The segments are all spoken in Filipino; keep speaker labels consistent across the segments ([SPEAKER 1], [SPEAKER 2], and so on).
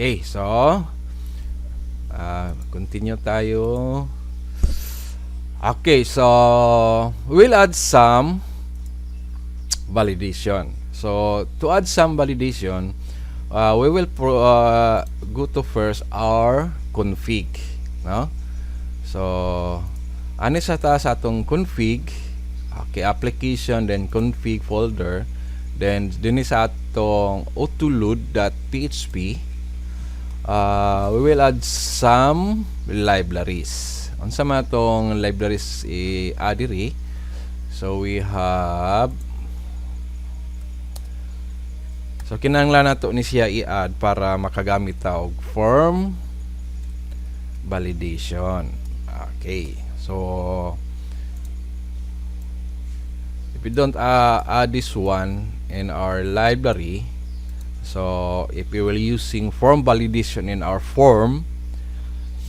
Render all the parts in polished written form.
[SPEAKER 1] Okay, so continue tayo. Okay, so we'll add some validation. So to add some validation, we will go to first our config, no? So ano sa taas atong config, okay, application, then config folder, then din sa atong autoload.php, we will add some libraries. Unsa man atong libraries i-add diri? So we have, so kinahanglan nato ni siya i-add para makagamit ta og form validation. Okay. So if we don't add this one in our library, so if we will using form validation in our form,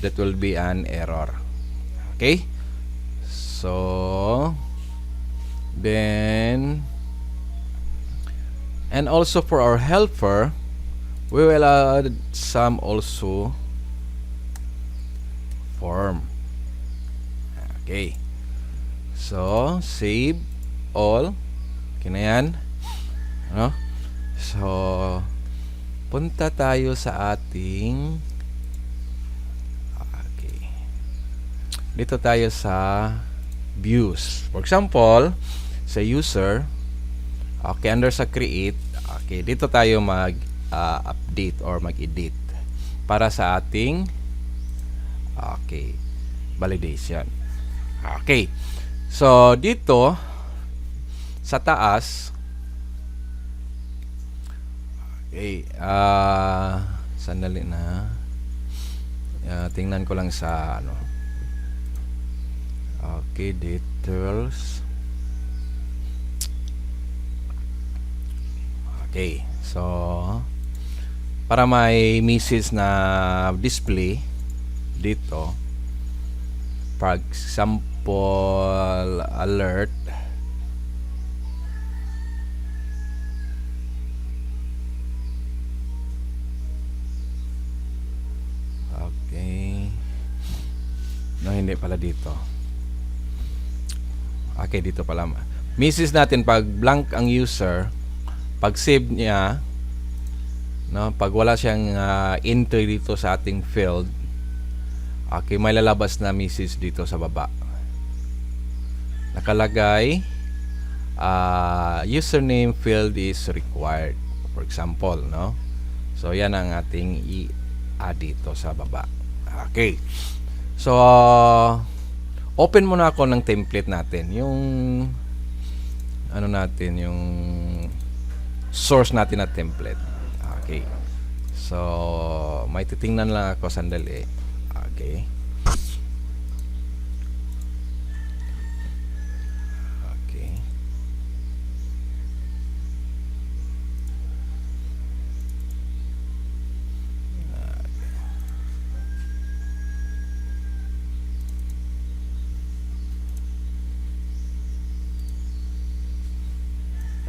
[SPEAKER 1] that will be an error. Okay? So then, and also for our helper, we will add some also form. Okay. So save all. Okay na yan. Ano? So punta tayo sa ating, okay, dito tayo sa views. For example, sa user, okay, under sa create, okay, dito tayo mag update or mag-edit para sa ating, okay, validation. Okay. So dito sa taas, okay, sandali na. Tingnan ko lang sa ano. Okay, details. Okay. So para may message na display dito, for example, alert, okay, no, hindi pala dito. Okay, dito pala. Message natin pag blank ang user, pag save niya, no, pag wala siyang entry dito sa ating field, okay, may lalabas na message dito sa baba. Nakalagay, username field is required, for example, no? So yan ang ating i-add dito sa baba. Okay. So open muna ako ng template natin, yung ano natin, yung source natin na template. Okay. So may titingnan lang ako sandali. Okay. Okay.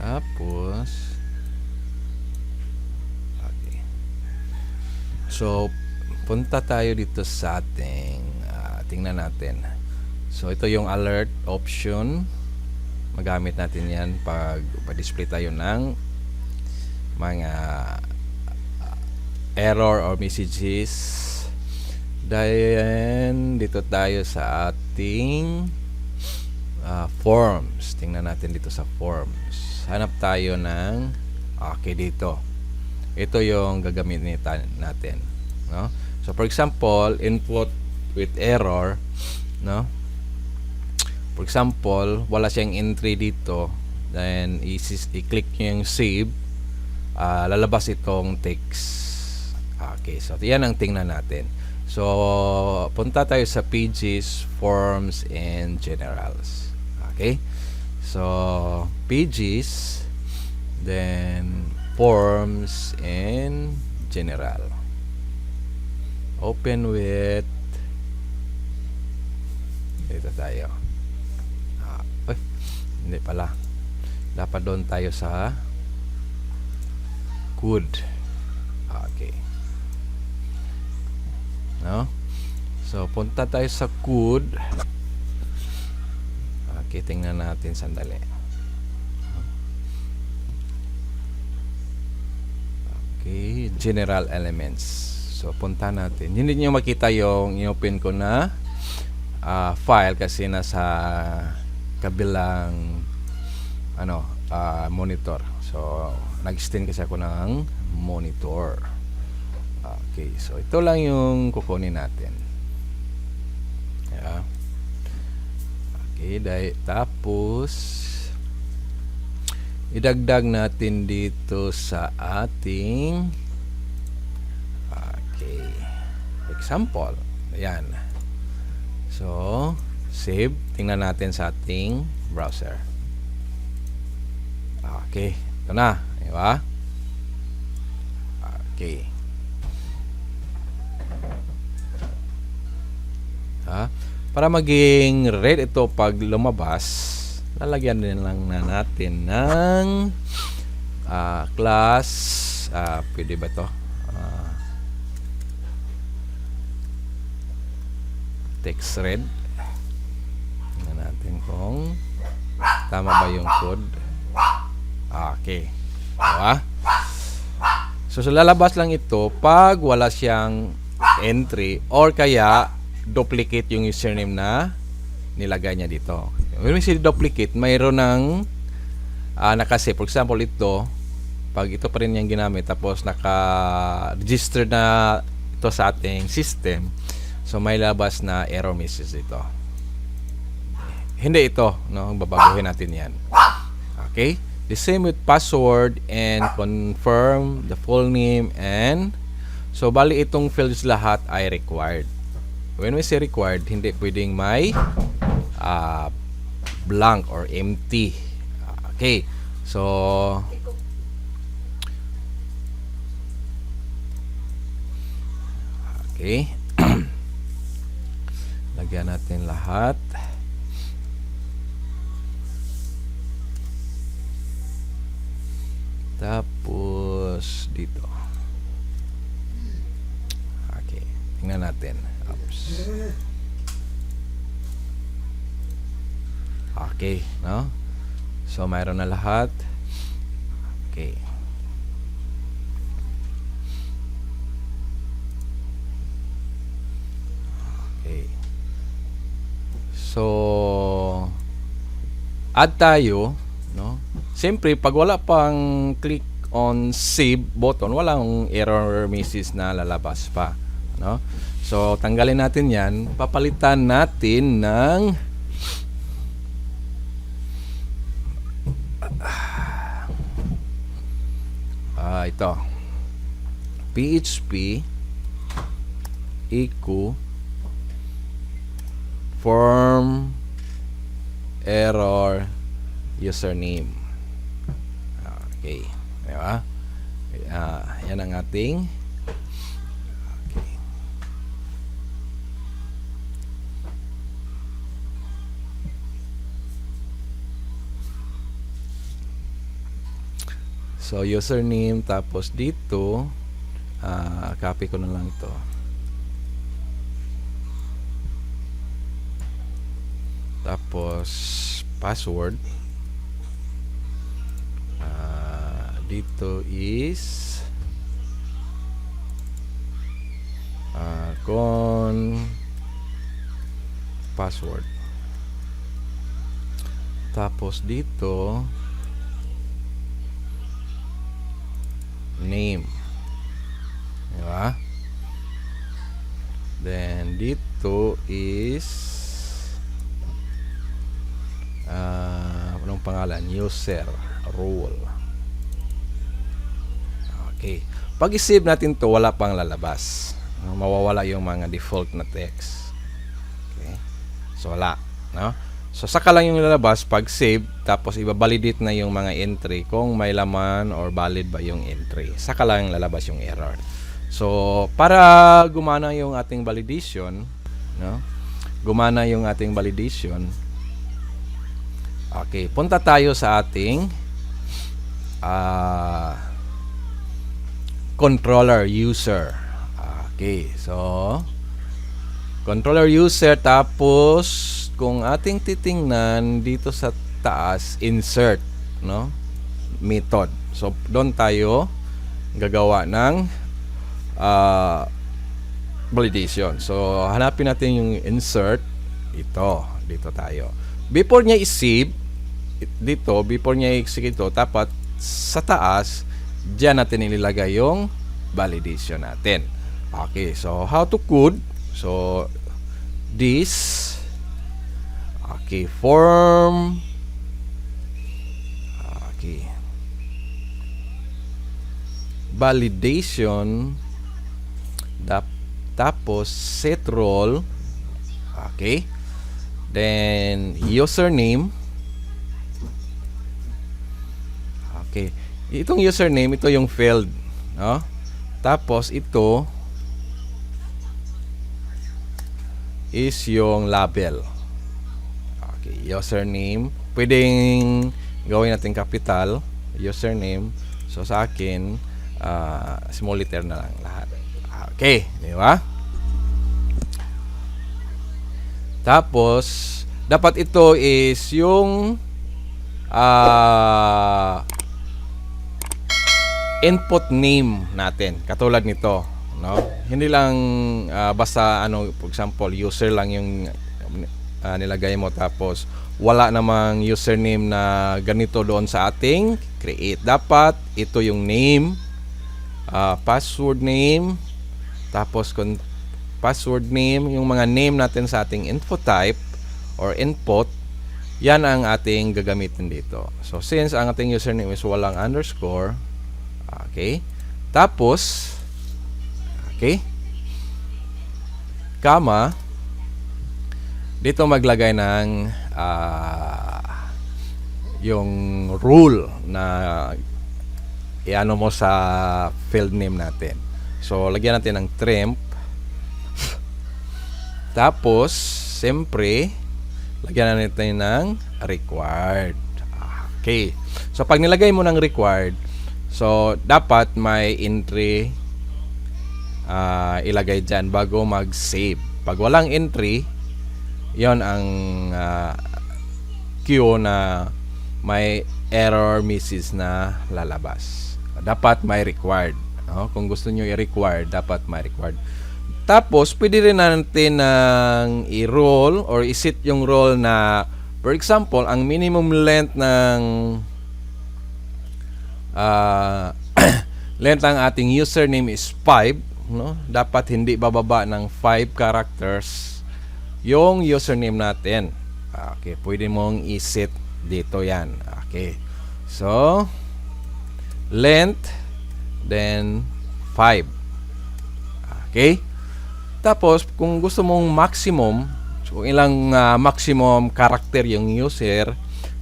[SPEAKER 1] Tapos, okay. So punta tayo dito sa ating tingnan natin. So ito yung alert option. Magamit natin yan pag pa-display tayo ng mga error or messages. Then dito tayo sa ating forms. Tingnan natin dito sa forms. Hanap tayo ng, okay, dito. Ito yung gagamitin natin, no? So for example, input with error, no? For example, wala siyang entry dito, then i-click nyo yung save, lalabas itong text. Okay, so yan ang tingnan natin. So punta tayo sa pages, forms, and generals. Okay, so pages, then forms, and general. Open with, dito tayo. Hindi pala, dapat doon tayo sa code. Okay. no? So punta tayo sa code. Okay, tingnan natin sandali. Okay, general elements. So punta natin. Hindi niyo makita yung i-open ko na file kasi nasa kabilang monitor. So nag-extend kasi ako ng monitor. Okay, so ito lang yung kukunin natin. Yeah. Okay, tapos idagdag natin dito sa ating example. Ayan. So, save. Tingnan natin sa ating browser. Okay. Ito na. Diba? Okay. Para maging red ito pag lumabas, lalagyan din lang na natin ng class. Pwede ba ito? Text red. Tingnan natin kung tama ba yung code. Okay. Diba? So lalabas lang ito pag wala siyang entry or kaya duplicate yung username na nilagay niya dito. When we say duplicate, mayroon ng nakasave. For example, ito, pag ito pa rin yung ginamit, tapos naka-register na ito sa ating system, so may labas na error message dito. Hindi ito, no? Babaguhin natin yan. Okay? The same with password and confirm the full name and so bali itong fields lahat ay required. When we say required, hindi pwedeng may blank or empty. Okay. So okay. Lagyan natin lahat. Tapos dito. Okay. Tingnan natin. Okay, no? So mayroon na lahat. Okay. Okay. So add tayo, no? Siyempre pag wala pang click on save button, walang error message na lalabas pa, no? So tanggalin natin 'yan, papalitan natin ng ito. PHP echo form error username. Okay. Diba? Yan ang ating so username, tapos dito copy ko na lang ito. Tapos password dito is password. Tapos dito name. Diba? Then dito is anong pangalan? User role. Okay. Pag i-save natin to, wala pang lalabas. Mawawala yung mga default na text. Okay. So wala, no? So saka lang yung lalabas pag save, tapos ibabalidate na yung mga entry kung may laman or valid ba yung entry. Saka lang lalabas yung error. So para gumana yung ating validation, no? Gumana yung ating validation. Okay, punta tayo sa ating controller user. Okay, so Controller user, tapos kung ating titingnan dito sa taas, insert, no? Method. So doon tayo gagawa ng validation. So hanapin natin yung insert dito tayo. Before niya i-save dito, before niya i-execute ito, dapat sa taas diyan natin ilagay yung validation natin. Okay, so how to code? So this, okay, form, okay, validation, tapos set role, okay, then username, okay, itong username, ito yung field, no? Tapos ito is yung label. Okay, username, pwedeng gawin natin capital, username. So sa akin, small letter na lang lahat. Okay, di ba? Tapos dapat ito is yung input name natin, katulad nito, no? Hindi lang basta for example, user lang yung nilagay mo, tapos wala namang username na ganito doon sa ating create. Dapat ito yung name, password name, tapos password name, yung mga name natin sa ating info type or input, yan ang ating gagamitin dito. So since ang ating username is walang underscore, okay, tapos okay, comma, dito maglagay ng yung rule na iano mo sa field name natin. So lagyan natin ng temp, tapos siyempre lagyan natin ng required. Okay, so pag nilagay mo ng required, so dapat may entry ilagay dyan bago mag-save. Pag walang entry, yon ang cue na may error message na lalabas. Dapat may required. Kung gusto nyo i-required, dapat may required. Tapos pwede rin natin ng i-roll or i-set yung role na, for example, ang minimum length ng length ng ating username is 5, no? Dapat hindi bababa ng 5 characters yung username natin. Okay, pwede mong i-set dito yan. Okay, so length, then 5. Okay, tapos kung gusto mong maximum, so ilang maximum character yung user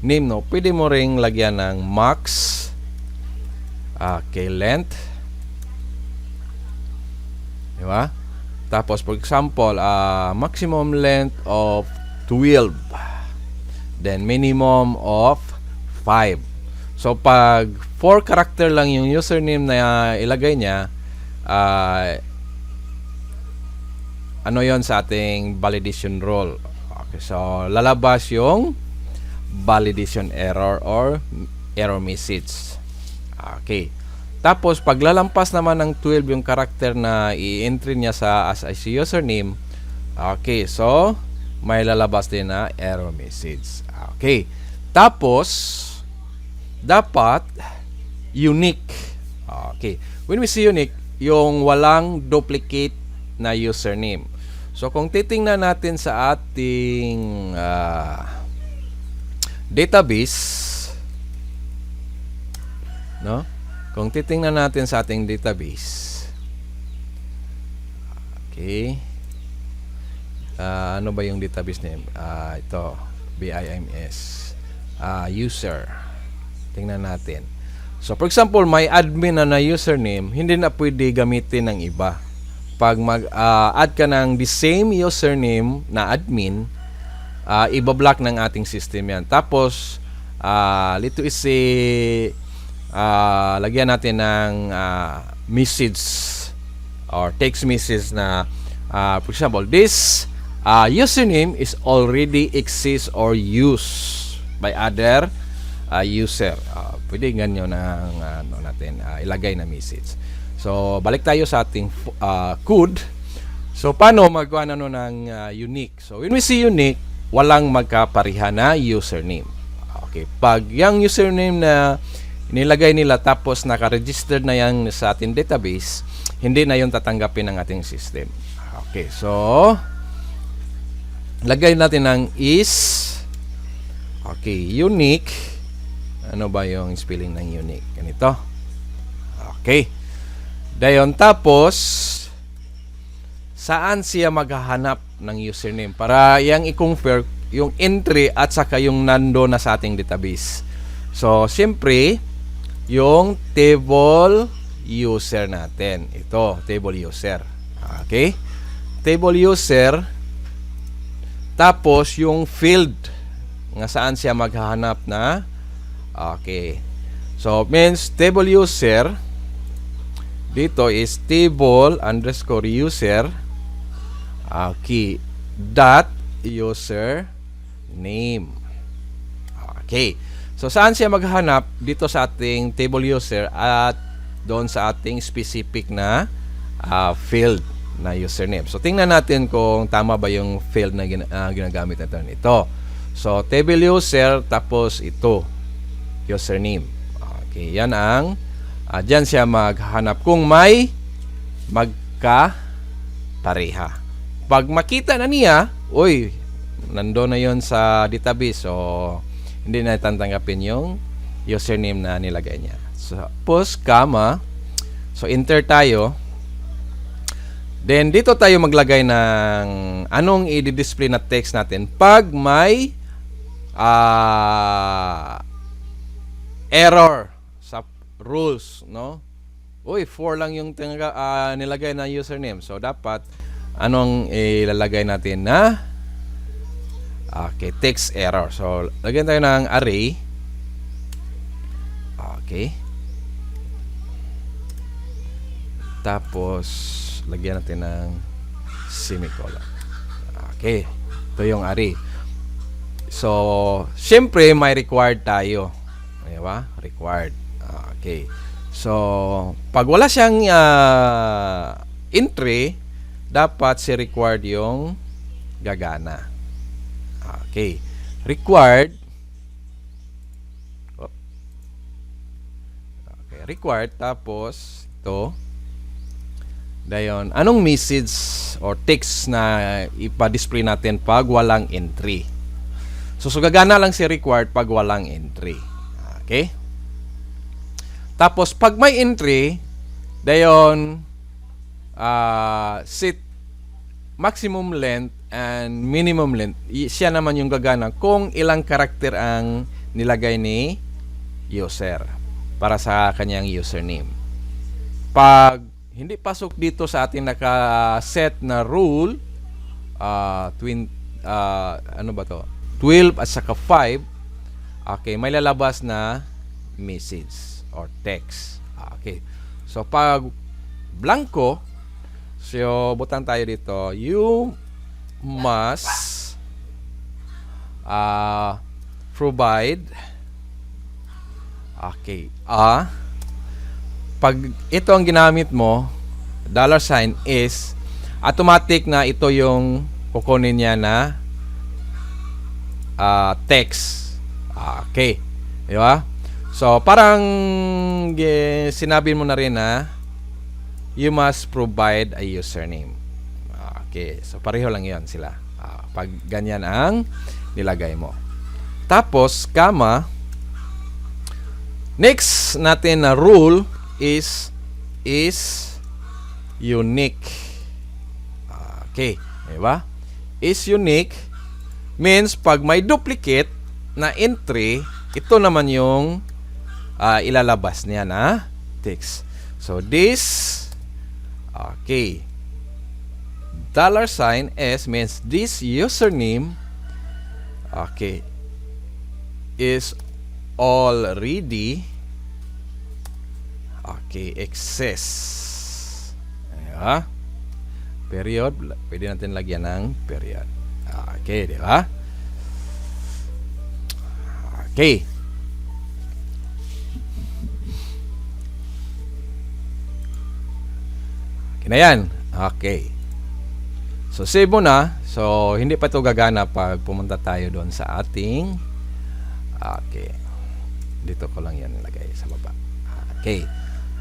[SPEAKER 1] name, no, pwede mo ring lagyan ng max. Okay, length, diba? Tapos for example, maximum length of 12, then minimum of 5. So pag 4 character lang yung username na ilagay niya, ano yon sa ating validation role. Okay, so lalabas yung validation error or error message. Okay, tapos pag lalampas naman ng 12 yung character na i-entry niya as username, okay, so may lalabas din na error message. Okay, tapos dapat unique. Okay, when we say unique, yung walang duplicate na username. So kung titingnan natin sa ating database, no? Kung titingnan natin sa ating database, okay, ano ba yung database name? Ito, BIMS, user. Tingnan natin. So for example, may admin na username, hindi na pwede gamitin ng iba. Pag mag-add ka ng the same username na admin, ibablock ng ating system yan. Tapos dito is lagyan natin ng message or text message na for example, this username is already exists or used by other user. Pwede ganyan ang natin ilagay na message. So, balik tayo sa ating code. So, paano magawa ng unique? So, when we see unique, walang magkaparihan na username. Okay, pag yung username na nilagay nila tapos naka-registered na yan sa ating database, hindi na yung tatanggapin ng ating system. Okay, so lagay natin ng unique. Ano ba yung spelling ng unique? Ganito. Okay. Dayon, tapos saan siya maghahanap ng username para yang i-confirm yung entry at saka yung nando na sa ating database. So, siyempre, yung table user natin. Ito, table user. Okay? Table user. Tapos, yung field nga saan siya maghahanap na. Okay. So, means table user. Dito is table underscore user. Okay. Dot user name. Okay. So, saan siya maghanap? Dito sa ating table user at doon sa ating specific na field na username. So, tingnan natin kung tama ba yung field na ginagamit natin. Ito. So, table user tapos ito. Username. Okay. Yan ang dyan siya maghanap kung may magkapareha. Pag makita na niya, uy, nandoon na yon sa database. So, hindi na tatanggapin yung username na nilagay niya. So, post, comma. So, enter tayo. Then, dito tayo maglagay ng anong i-display na text natin pag may error sa rules, no? Uy, 4 lang yung nilagay na username. So, dapat anong ilalagay natin na text error. So, lagyan tayo ng array. Okay. Tapos, lagyan natin ng semicolon. Okay. Ito yung array. So, syempre, may required tayo. Diba? Required. Okay. So, pag wala siyang entry, dapat si required yung gagana. Okay. Required. Okay. Required. Tapos, ito. Dayon, anong message or text na ipa-display natin pag walang entry? So, gagana lang si required pag walang entry. Okay? Tapos, pag may entry, dayon, set maximum length and minimum length. Siya naman yung gagana kung ilang karakter ang nilagay ni user para sa kanyang username. Pag hindi pasok dito sa ating naka-set na rule, 12 at saka 5, okay, may lalabas na message or text. Okay. So, pag blanco, so, butang tayo dito, you must provide pag ito ang ginamit mo, $sign is automatic na ito yung kukunin niya na text. Okay. Di ba? So, parang sinabi mo na rin na you must provide a username. Okay. So, pareho lang yan sila. Pag ganyan ang nilagay mo. Tapos, comma. Next natin na rule is unique. Okay. Diba? Is unique means pag may duplicate na entry, ito naman yung ilalabas niya na text. So, this $sign S means this username is already exists. period, pwede natin lagyan ng period. Okay, di ba? Okay. Okay na yan. Okay. So, save mo na. So, hindi pa ito gagana pag pumunta tayo doon sa ating okay. Dito ko lang yan ilagay sa baba. Okay.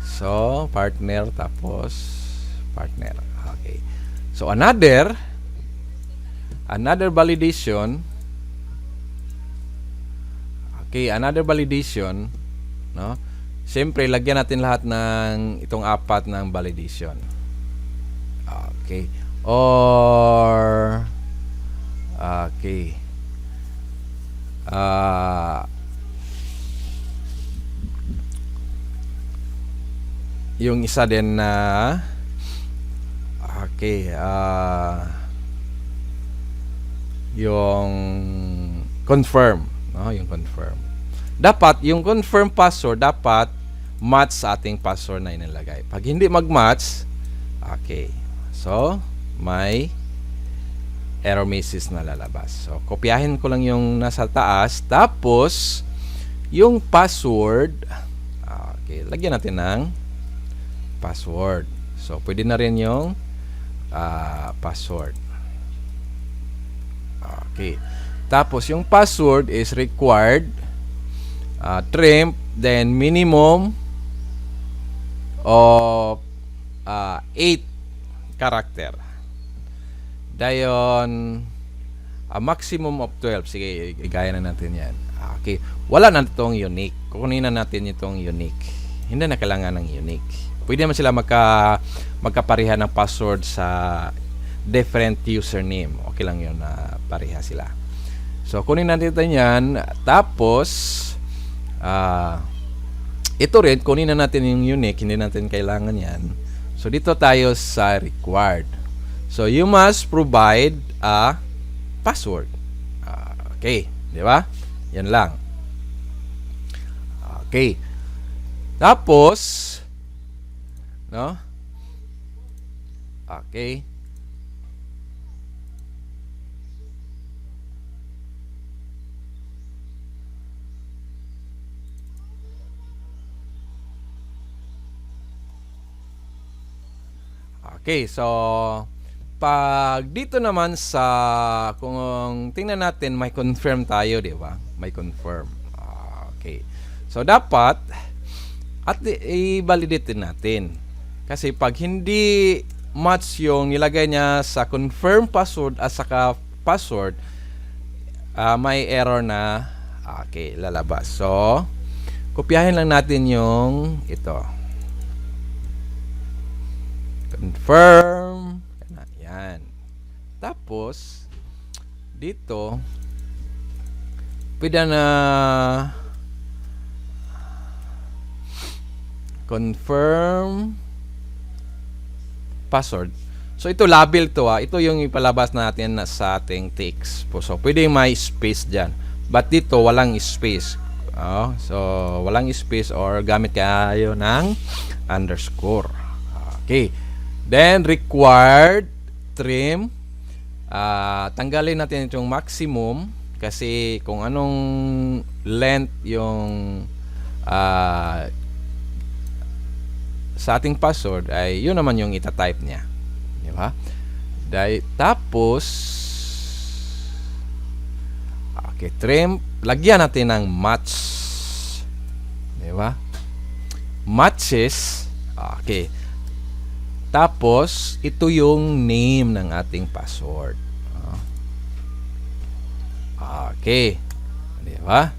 [SPEAKER 1] So, partner tapos partner. Okay. So, another validation. Okay, another validation, no? Siyempre, lagyan natin lahat ng itong apat ng validation. Okay. Or okay. Yung isa din na okay, yung confirm, no? Yung confirm. Dapat yung confirm password dapat match sa ating password na inilagay. Pag hindi mag-match, okay. So, may error message na lalabas. So, kopyahin ko lang yung nasa taas. Tapos, yung password, okay, lagyan natin ng password. So, pwede na rin yung password. Okay. Tapos, yung password is required trim, then minimum of 8 character. Dayon, a maximum of 12. Sige, igaya na natin yan. Okay. Wala na itong unique. Kukunin na natin itong unique. Hindi na kailangan ng unique. Pwede naman sila magkapareha ng password sa different username. Okay lang yun na pareha sila. So, kunin natin yan. Tapos, ito rin, kunin na natin yung unique. Hindi natin kailangan yan. So, dito tayo sa required. So, you must provide a password. Okay. Di ba? Yan lang. Okay. Tapos, no? Okay. Okay, so pag dito naman sa kung tingnan natin may confirm tayo, di ba? May confirm. Okay. So dapat at i-validate natin. Kasi pag hindi match yung nilagay niya sa confirm password at saka password, may error na okay, lalabas. So kopyahin lang natin yung ito. Confirm. Yan. Tapos, dito, pwede na confirm password. So, ito label to. Ito yung ipalabas natin sa ating text. So, pwede may space dyan. But dito, walang space. So, walang space or gamit kayo ng underscore. Okay. Then, required trim. Tanggalin natin itong maximum kasi kung anong length yung sa ating password ay yun naman yung ita-type niya. Di ba? Tapos, okay, trim. Lagyan natin ng match. Di ba? Matches. Okay. Tapos, ito yung name ng ating password. Okay. Di ba?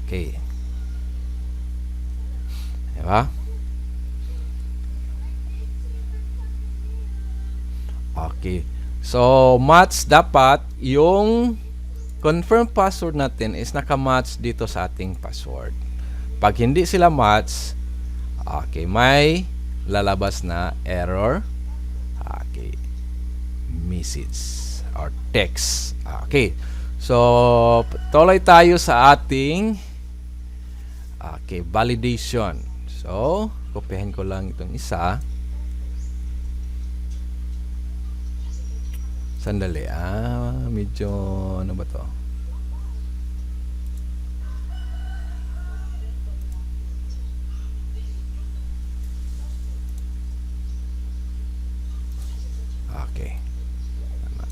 [SPEAKER 1] Okay. Di ba? Okay. So, match dapat yung confirm password natin is naka-match dito sa ating password. Pag hindi sila match, okay, may lalabas na error, okay, message or text. Okay, so tuloy tayo sa ating okay, validation. So, kopyahin ko lang itong isa. Sandali. Medyo ano ba to? Okay. Tama.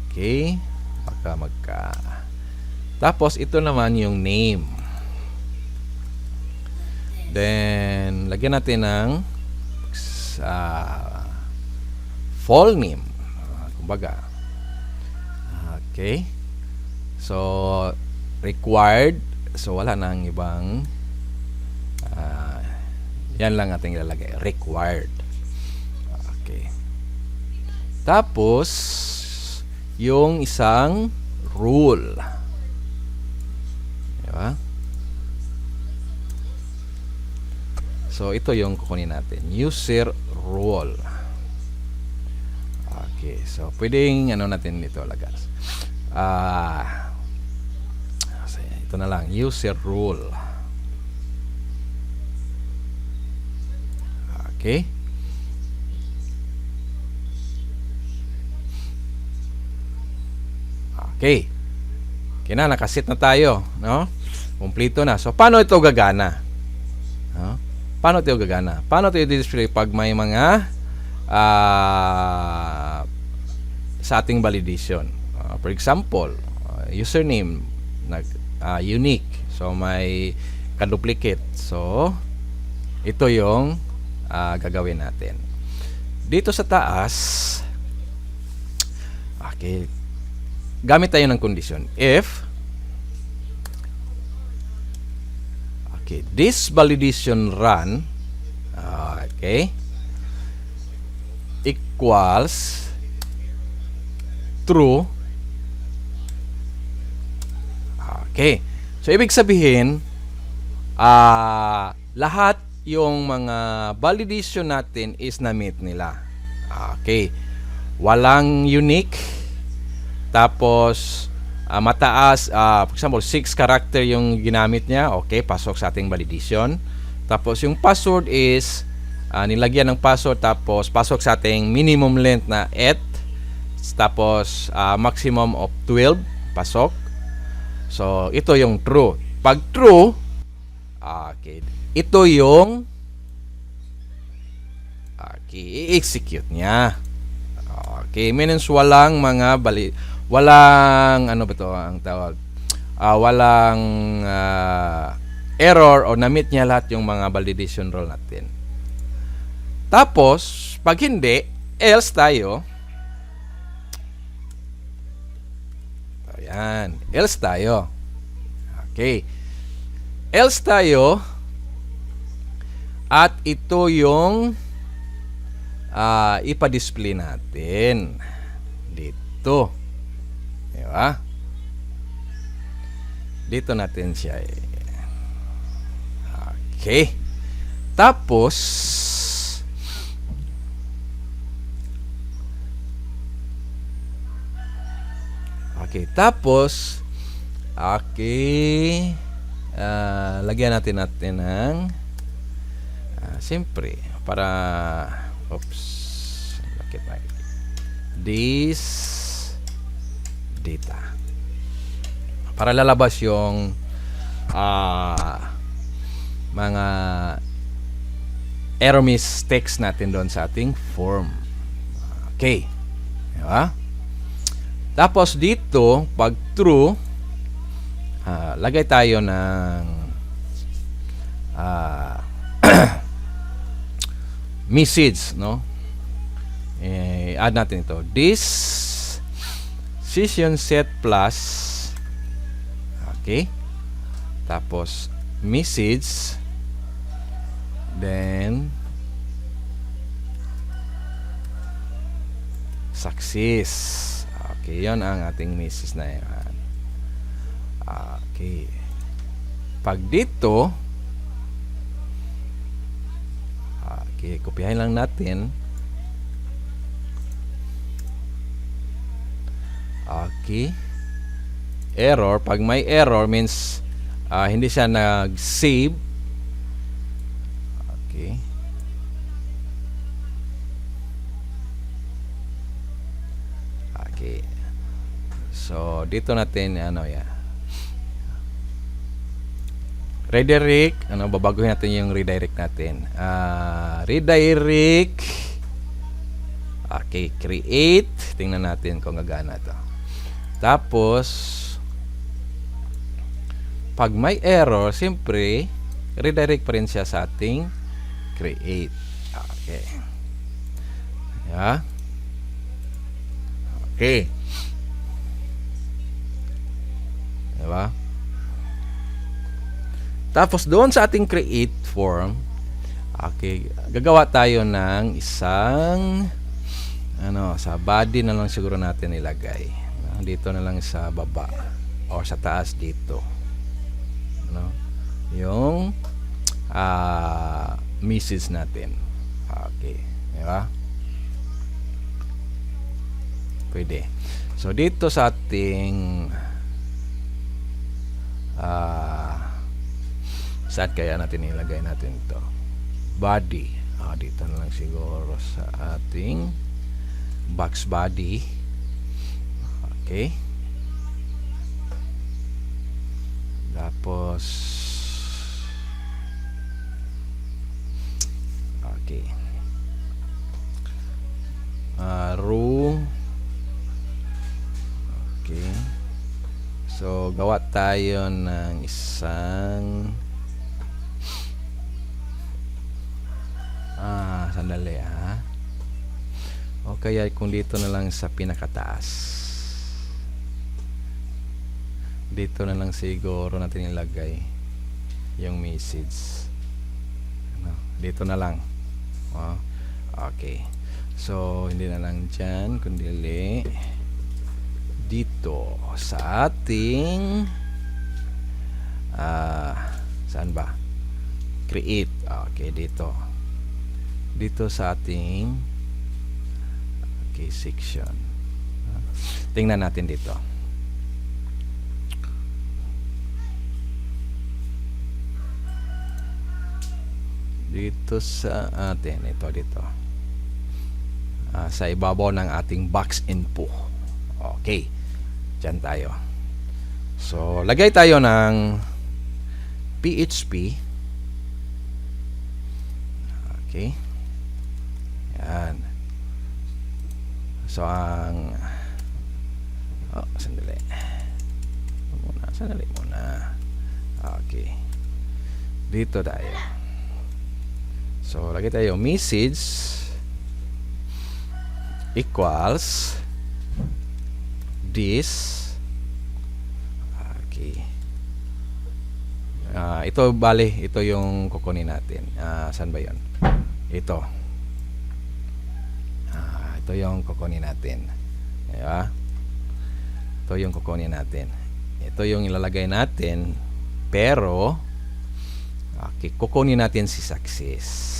[SPEAKER 1] Okay. Tapos ito naman yung name. Then lagyan natin ng full name. Kumbaga. Okay. So required. So wala nang ibang yan lang ating ilalagay. Required. Okay. Tapos yung isang rule. Diba? So ito yung kukunin natin. User rule. Okay. So pwedeng ano natin dito lagas. Ito na lang. User rule. Okay. Okay. Okay na, nakasit na tayo, no? Kumplito na. So paano ito gagana? No? Paano ito gagana? Paano ito i-display pag may mga sa ating validation? For example, username unique. So may kaduplicate. So ito yung gagawin natin. Dito sa taas, okay, gamit tayo ng condition. If this validation run equals true. Okay. So ibig sabihin lahat yung mga validation natin is na-meet nila. Okay. Walang unique. Tapos mataas, for example 6 character yung ginamit niya, okay, pasok sa ating validation. Tapos yung password is nilagyan ng password, tapos pasok sa ating minimum length na 8, tapos maximum of 12, pasok. So ito yung true. Pag true, okay, ito yung i-execute niya. Okay, means walang mga walang ano ba to ang tawag, walang error o na-meet niya lahat yung mga validation rule natin. Tapos pag hindi, else tayo. Ayan, else tayo. Okay, else tayo, at ito yung ipa-display natin dito. Diba? Dito natin siya. Okay. Tapos lagyan natin ng siyempre para this data para lalabas yung mga error mistakes natin doon sa ating form. Okay. Diba? Tapos dito, pag true, lagay tayo ng message, no? Add natin ito. This session set plus, okay, tapos message, then success. Okay, yon ang ating message na yan. Okay, pag dito, okay, kopyahin lang natin. Okay, error. Pag may error means hindi siya nag-save. Okay, So, dito natin, ano yan. Redirect, babaguhin natin yung redirect natin. Redirect. Okay, create. Tingnan natin kung gagana to. Tapos, pag may error, siyempre, redirect pa rin siya sa ating create. Okay. Yeah. Okay. Diba? Tapos doon sa ating create form, okay, gagawa tayo ng isang sa body na lang siguro natin ilagay. Dito na lang sa baba or sa taas dito. Yung message natin. Okay, diba? Pwede. So dito sa ating saan kaya natin ilagay natin ito? Body. Dito na lang siguro sa ating box body. Okay. Tapos okay. Row. Okay. So gawa tayo ng isang sandali o kaya kung dito na lang sa pinakataas, dito na lang siguro natin ilagay yung message. Dito na lang. Okay, so hindi na lang dyan kundi dito sa ating saan ba? Create. Okay, dito sa ating section. Tingnan natin dito. Dito sa atin dito sa ibabaw ng ating box info. Okay, dyan tayo. So lagay tayo ng PHP. Okay. Yan. So ang sandali muna. Okay, dito tayo. So lagay tayo message equals this. Okay. Ito yung kukunin natin. Saan ba yun? Ito yung kukunin natin. Diba? Ito yung kukunin natin. Ito yung ilalagay natin. Pero kukunin natin si success.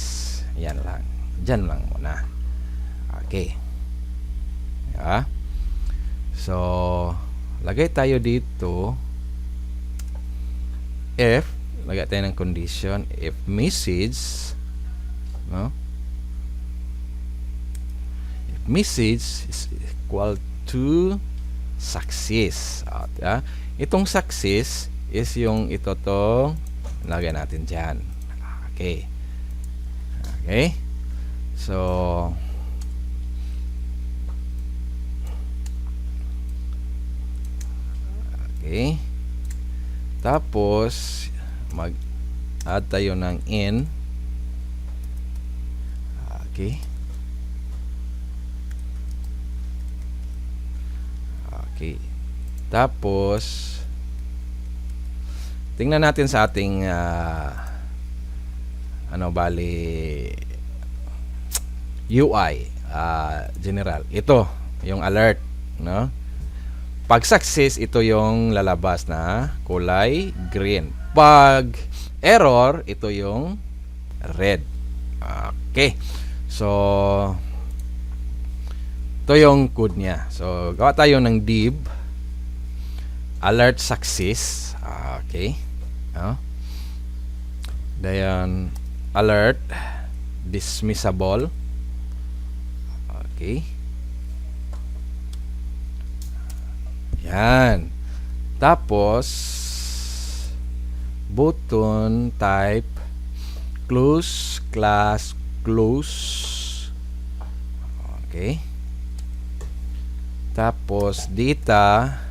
[SPEAKER 1] Yan lang. Diyan lang muna. Okay. Diba? So lagay tayo dito if lagay tayo ng condition if message if message is equal to success. Itong success is yung itong lagay natin dyan. Okay. So okay. Tapos mag-add tayo ng in. Okay. Okay. Tapos tingnan natin sa ating UI general. Ito yung alert, no? Pag success, ito yung lalabas na kulay green. Pag error, ito yung red. Okay. So ito yung code niya. So gawa tayo ng div alert success. Okay. Then alert dismissible. Okay. Yan. Tapos, button type close class close. Okay. Tapos data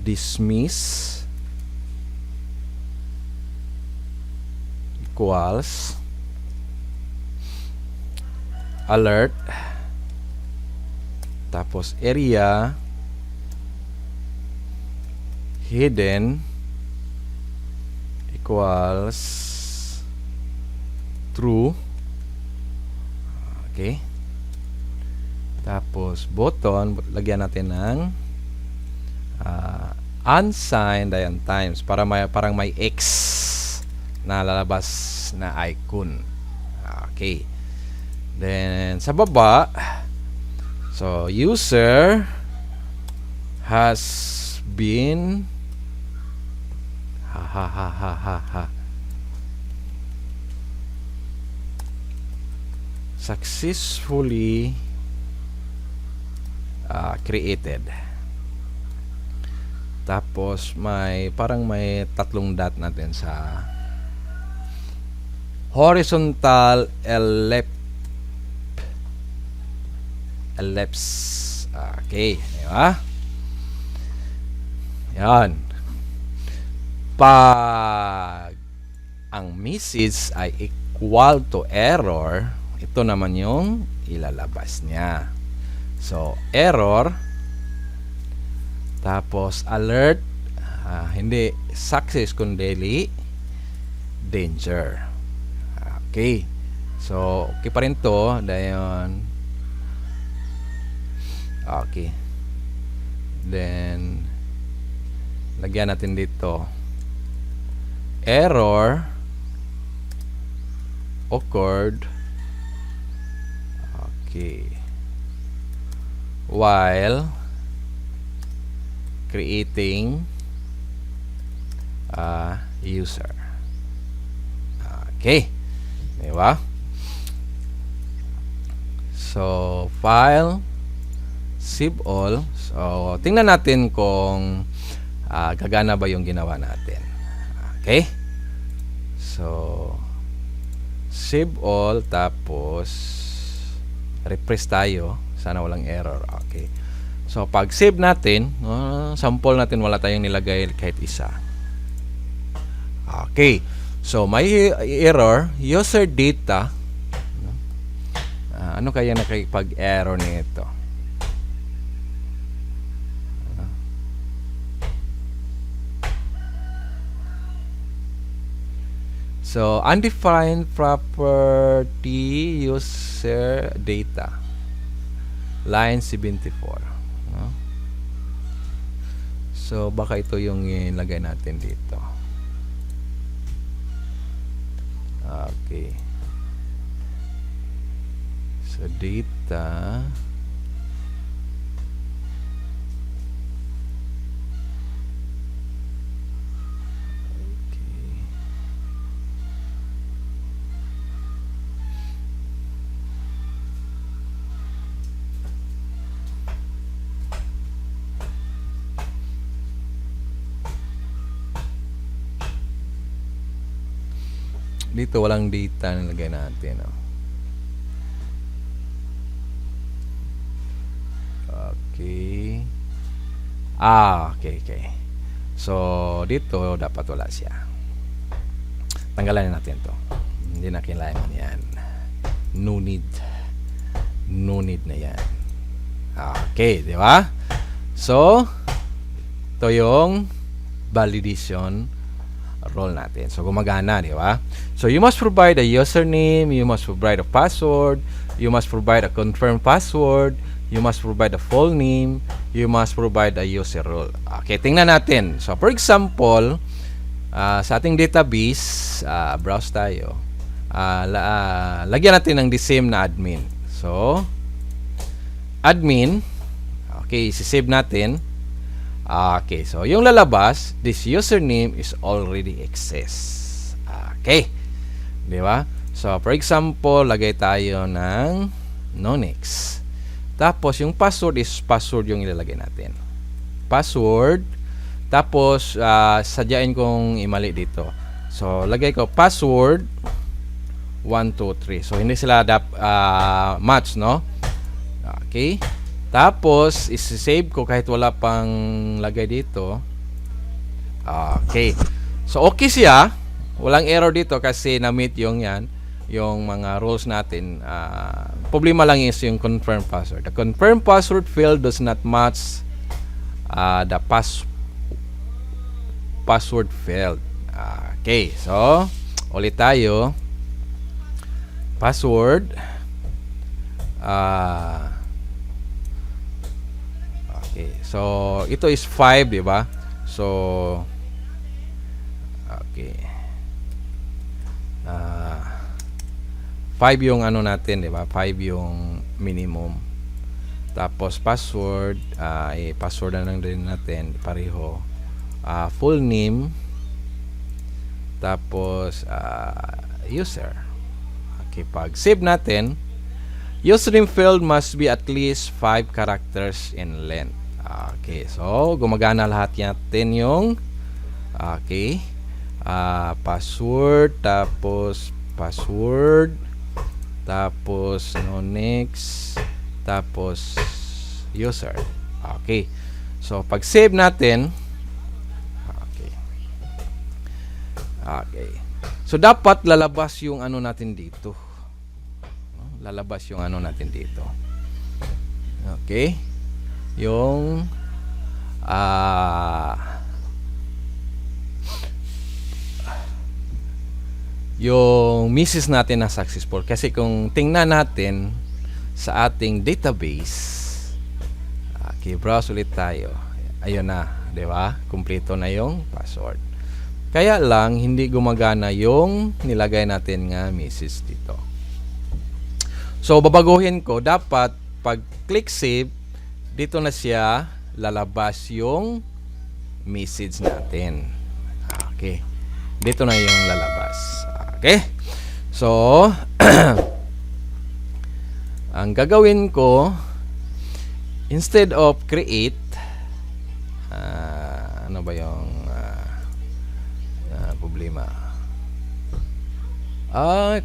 [SPEAKER 1] dismiss equals alert, tapos area hidden equals true. Okay. Tapos button, lagyan natin ng unsigned ayan times para parang may X na lalabas na icon. Okay. Then sa baba, so user has been successfully created. Tapos parang may tatlong dot natin sa horizontal ellipse. Okay, di ba? Yan. Pag ang message ay equal to error, ito naman yung ilalabas niya. So, error, tapos alert, hindi success kundi danger. Okay. So, okay pa rin to. Dayon. Okay. Then, lagyan natin dito. Error occurred. Okay. While creating user. Okay. Diba? So, file, save all. So, tingnan natin kung gagana ba yung ginawa natin. Okay? So, save all, tapos refresh tayo. Sana walang error. Okay. So, pag save natin, sample natin, wala tayong nilagay kahit isa. Okay. So, may error, user data. Ano kaya nakipag-error nito? So, undefined property user data. Line 74. So, baka ito yung ilagay natin dito. Okay. So, data. Dito walang data na nilagay natin. Okay. Okay. So, dito dapat wala siya. Tanggalan natin to. Hindi na kailangan yan. No need. No need na yan. Okay, di ba? So, ito yung validation role natin. So, gumagana, di ba? So, you must provide a username, you must provide a password, you must provide a confirmed password, you must provide a full name, you must provide a user role. Okay, tingnan natin. So, for example, sa ating database, browse tayo. Lagyan natin ng the same na admin. So, admin, okay, isi-save natin. Okay, so yung lalabas, this username is already exists. Okay. Di ba? So, for example, lagay tayo ng Nonix. Tapos yung password is password yung ilalagay natin. Password. Tapos sadyain kong imali dito. So lagay ko password 1 2 3. So hindi sila match, no? Okay. Tapos i-save ko kahit wala pang lagay dito. Okay. So okay siya. Walang error dito kasi na-meet yung mga rules natin. Problema lang is yung confirm password. The confirm password field does not match the password field. Okay, so ulit tayo. Password. Okay, so ito is 5, di ba? So okay. 5 yung ano natin, di ba? 5 yung minimum. Tapos password, password na lang din natin pareho. Full name. Tapos user. Okay, pag save natin, username field must be at least 5 characters in length. Okay, so gumagana lahat natin yung password, tapos password, tapos next, tapos user. Okay. So pag save natin, okay. So dapat lalabas yung ano natin dito. Lalabas yung ano natin dito. Okay. Yung yung misis natin na successful. Kasi kung tingnan natin sa ating database, okay, browse ulit tayo. Ayun na, di ba? Kumpleto na yung password. Kaya lang hindi gumagana yung nilagay natin nga misis dito. So babaguhin ko, dapat pag click save, dito na siya lalabas yung message natin. Okay. Dito na yung lalabas. Okay. So ang gagawin ko, instead of create, ano ba yung problema?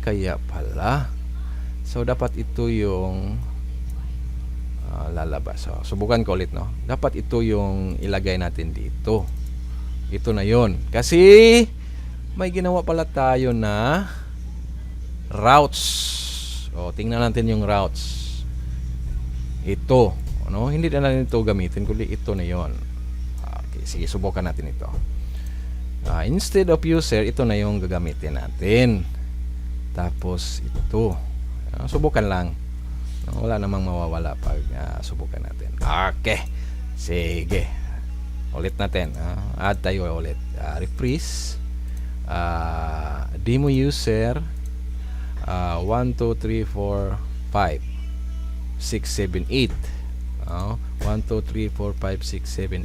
[SPEAKER 1] Kaya pala. So dapat ito yung lalabas. So, subukan ko ulit, no? Dapat ito yung ilagay natin dito. Ito na yon. Kasi may ginawa pala tayo na routes. O, tingnan natin yung routes. Ito, no? Hindi na natin ito gamitin, kundi ito na yon. Okay, sige, subukan natin ito. Instead of user, ito na yung gagamitin natin. Tapos ito. Subukan lang. Wala namang mawawala pag subukan natin. Okay. Sige. Ulit natin. Add tayo ulit. Refresh. Demo user. 1, 2, 3, 4, 5, 6, 7, 8. 1, 2, 3, 4, 5, 6, 7,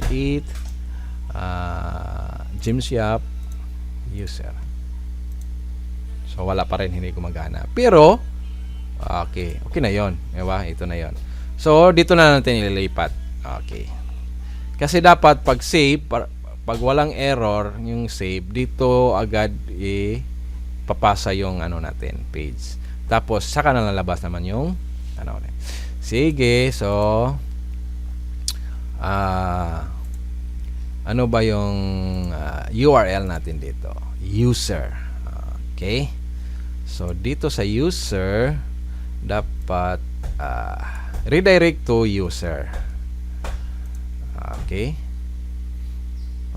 [SPEAKER 1] 8. Gymshop. User. So, wala pa rin. Hindi gumagana. Pero, okay. Okay na yon, diba? Ito na yon. So, dito na natin ililipat. Okay. Kasi dapat pag save, pag walang error, yung save, dito agad papasa yung ano natin, page. Tapos, saka na lalabas naman yung ano. Sige. So, ano ba yung URL natin dito? User. Okay. So, dito sa user, dapat redirect to user. Okay.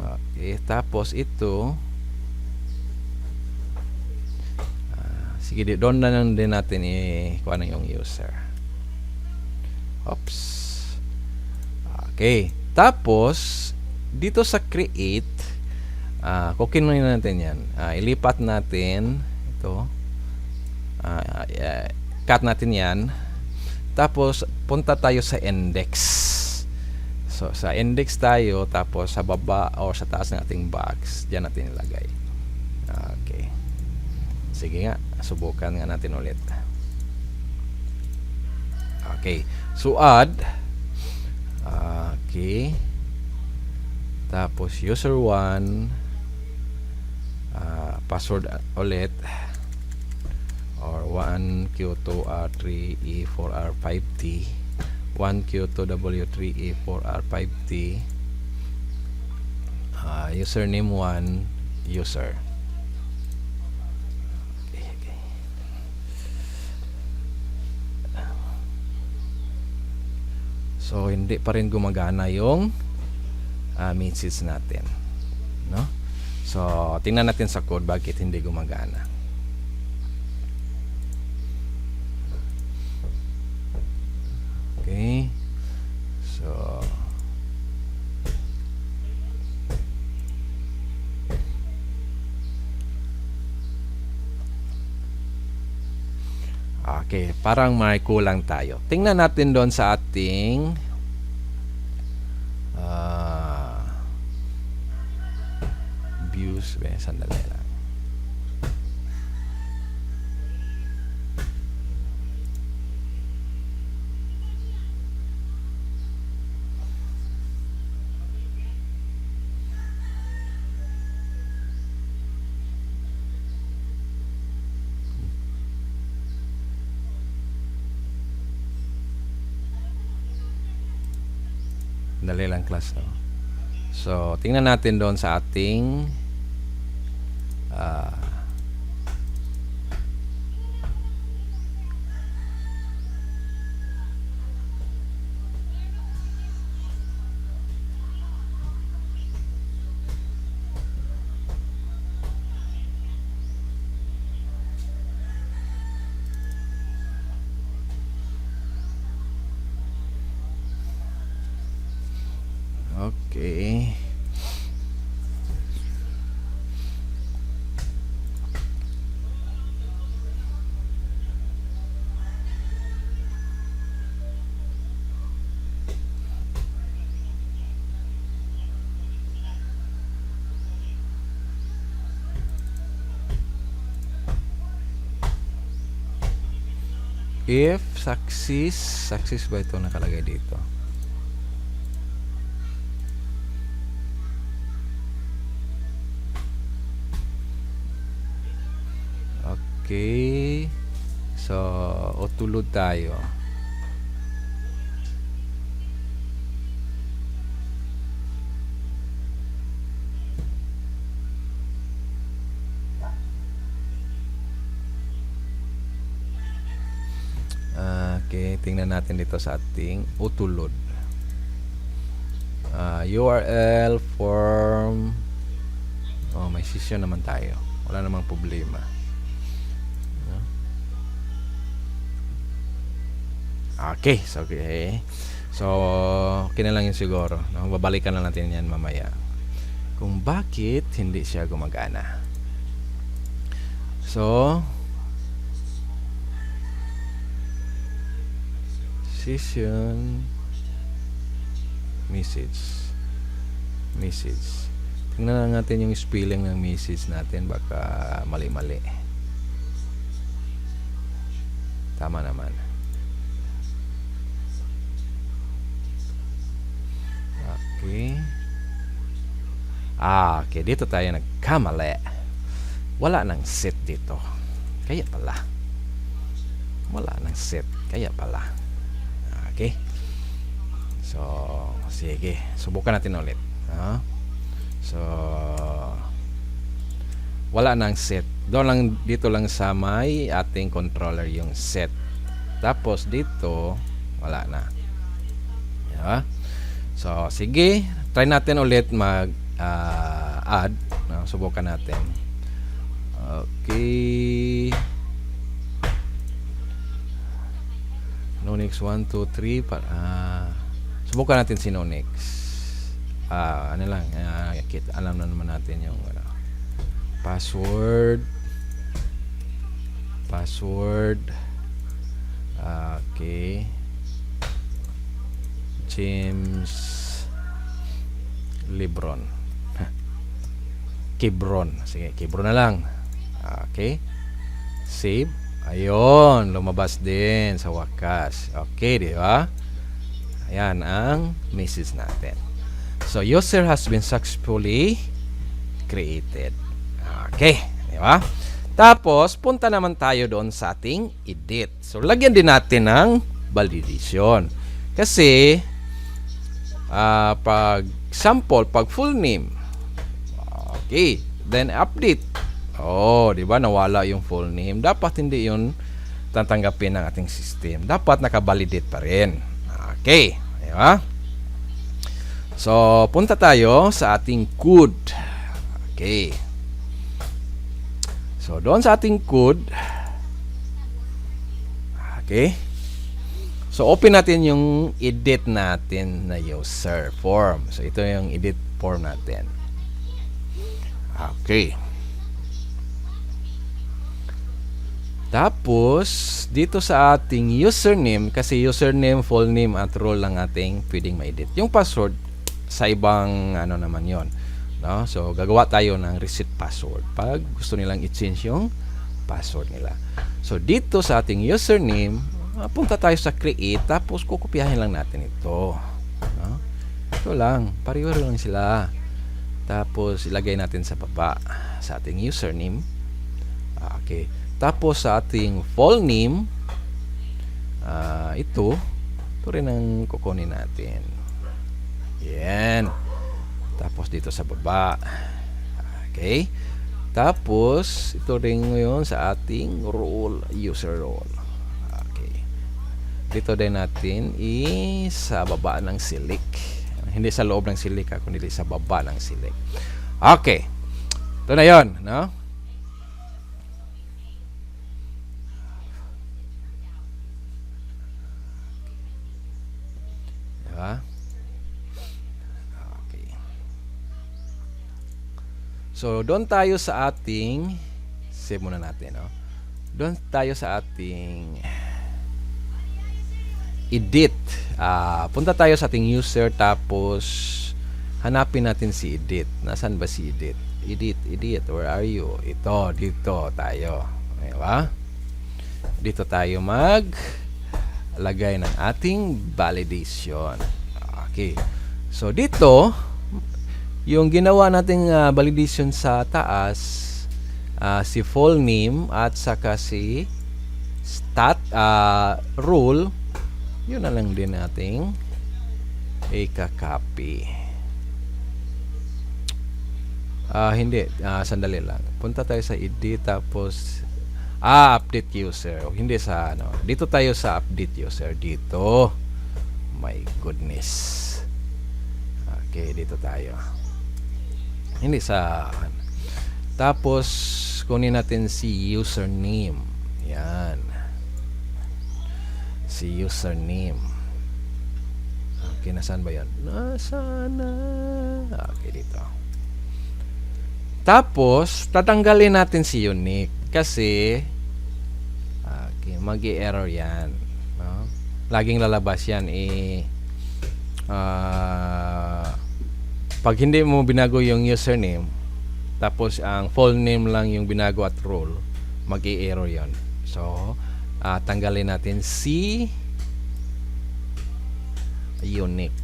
[SPEAKER 1] Okay, tapos ito sige, doon na lang din natin kuha na yung user. Oops. Okay. Tapos dito sa create, kukinunin natin yan. Ilipat natin ito. Cut natin yan. Tapos punta tayo sa index. So sa index tayo, tapos sa baba o sa taas ng ating box, diyan natin ilagay. Okay. Sige nga, subukan nga natin ulit. Okay. So add, okay, tapos user 1, password ulit, or 1Q2R3E4R5T, 1Q2W3E4R5T, username 1, user. Okay. So hindi pa rin gumagana yung message natin, no? So tingnan natin sa code bakit hindi gumagana. Okay, so okay, parang may kulang tayo. Tingnan natin doon sa ating views. Sandali lang. Dali lang class, no? So tingnan natin doon sa ating okay. If success ba ito nakalagay dito? Okay. So, utulod tayo. Okay, tingnan natin dito sa ating utulod. URL form. Oh, may session naman tayo. Wala namang problema. Okay, so okay. So, okay na lang yun siguro. No? Babalikan na natin yan mamaya. Kung bakit hindi siya gumagana. So, session message. Tingnan lang natin yung spelling ng message natin, baka mali-mali. Tama naman. Okay. Okay, dito tayo nagkamali. Wala nang set dito. Kaya pala. Wala nang set. Kaya pala. Okay. So, sige. Subukan natin ulit. So, wala nang set. Doon lang, dito lang sa may ating controller yung set. Tapos dito, wala na. Yeah. So, sige. Try natin ulit mag-add. Subukan natin. Okay. Nonix 1, 2, 3 subukan natin si Nonix. Ano lang, alam na naman natin yung password. Okay. James Lebron. Kibron. Sige, Kibron na lang. Okay. Save. Ayun, lumabas din sa wakas. Okay, di ba? Ayan ang message natin. So, user has been successfully created. Okay, di ba? Tapos, punta naman tayo doon sa ating edit. So, lagyan din natin ng validation. Kasi, pag sample, pag full name, okay, then update. Oh, di ba? Nawala yung full name. Dapat hindi yun tatanggapin ng ating system. Dapat nakabalidate pa rin. Okay, di ba? So, punta tayo sa ating code. Okay. So, doon sa ating code. Okay. So, open natin yung edit natin na user form. So, ito yung edit form natin. Okay. Tapos, dito sa ating username, kasi username, full name, at role lang ating pwedeng ma-edit. Yung password, sa ibang ano naman yon, no? So, gagawa tayo ng reset password pag gusto nilang i-change yung password nila. So, dito sa ating username, punta tayo sa create, tapos kukopyahin lang natin ito, no? Ito lang, pareho lang sila. Tapos ilagay natin sa baba sa ating username. Okay. Tapos sa ating full name, ito rin ang kukunin natin. Yan. Tapos dito sa baba. Okay. Tapos ito rin ngayon sa ating role, user role. Dito din natin sa baba ng select. Hindi sa loob ng select, kundi sa baba ng select. Okay. Ito na yon, no? Diba? Okay. So, doon tayo sa ating save muna natin, no? Doon tayo sa ating edit. Punta tayo sa ating user, tapos hanapin natin si edit. Nasaan ba si edit? Edit, where are you? Ito, dito tayo. Diba? Dito tayo lagay ng ating validation. Okay. So, dito, yung ginawa nating validation sa taas, si full name at saka si rule, yun na lang din nating i-copy. Hindi, sandali lang. Punta tayo sa edit, tapos update user. Hindi sa ano. Dito tayo sa update user. Dito. My goodness. Okay, dito tayo. Hindi sa tapos kunin natin si username. Yan. Si username. Okay, nasaan ba yan? Nasana. Okay, dito. Tapos, tatanggalin natin si unique. Kasi, okay, mag-i-error yan. No? Laging lalabas yan. Pag hindi mo binago yung username, tapos ang full name lang yung binago at role, mag-i-error yan. So, tanggalin natin si unique.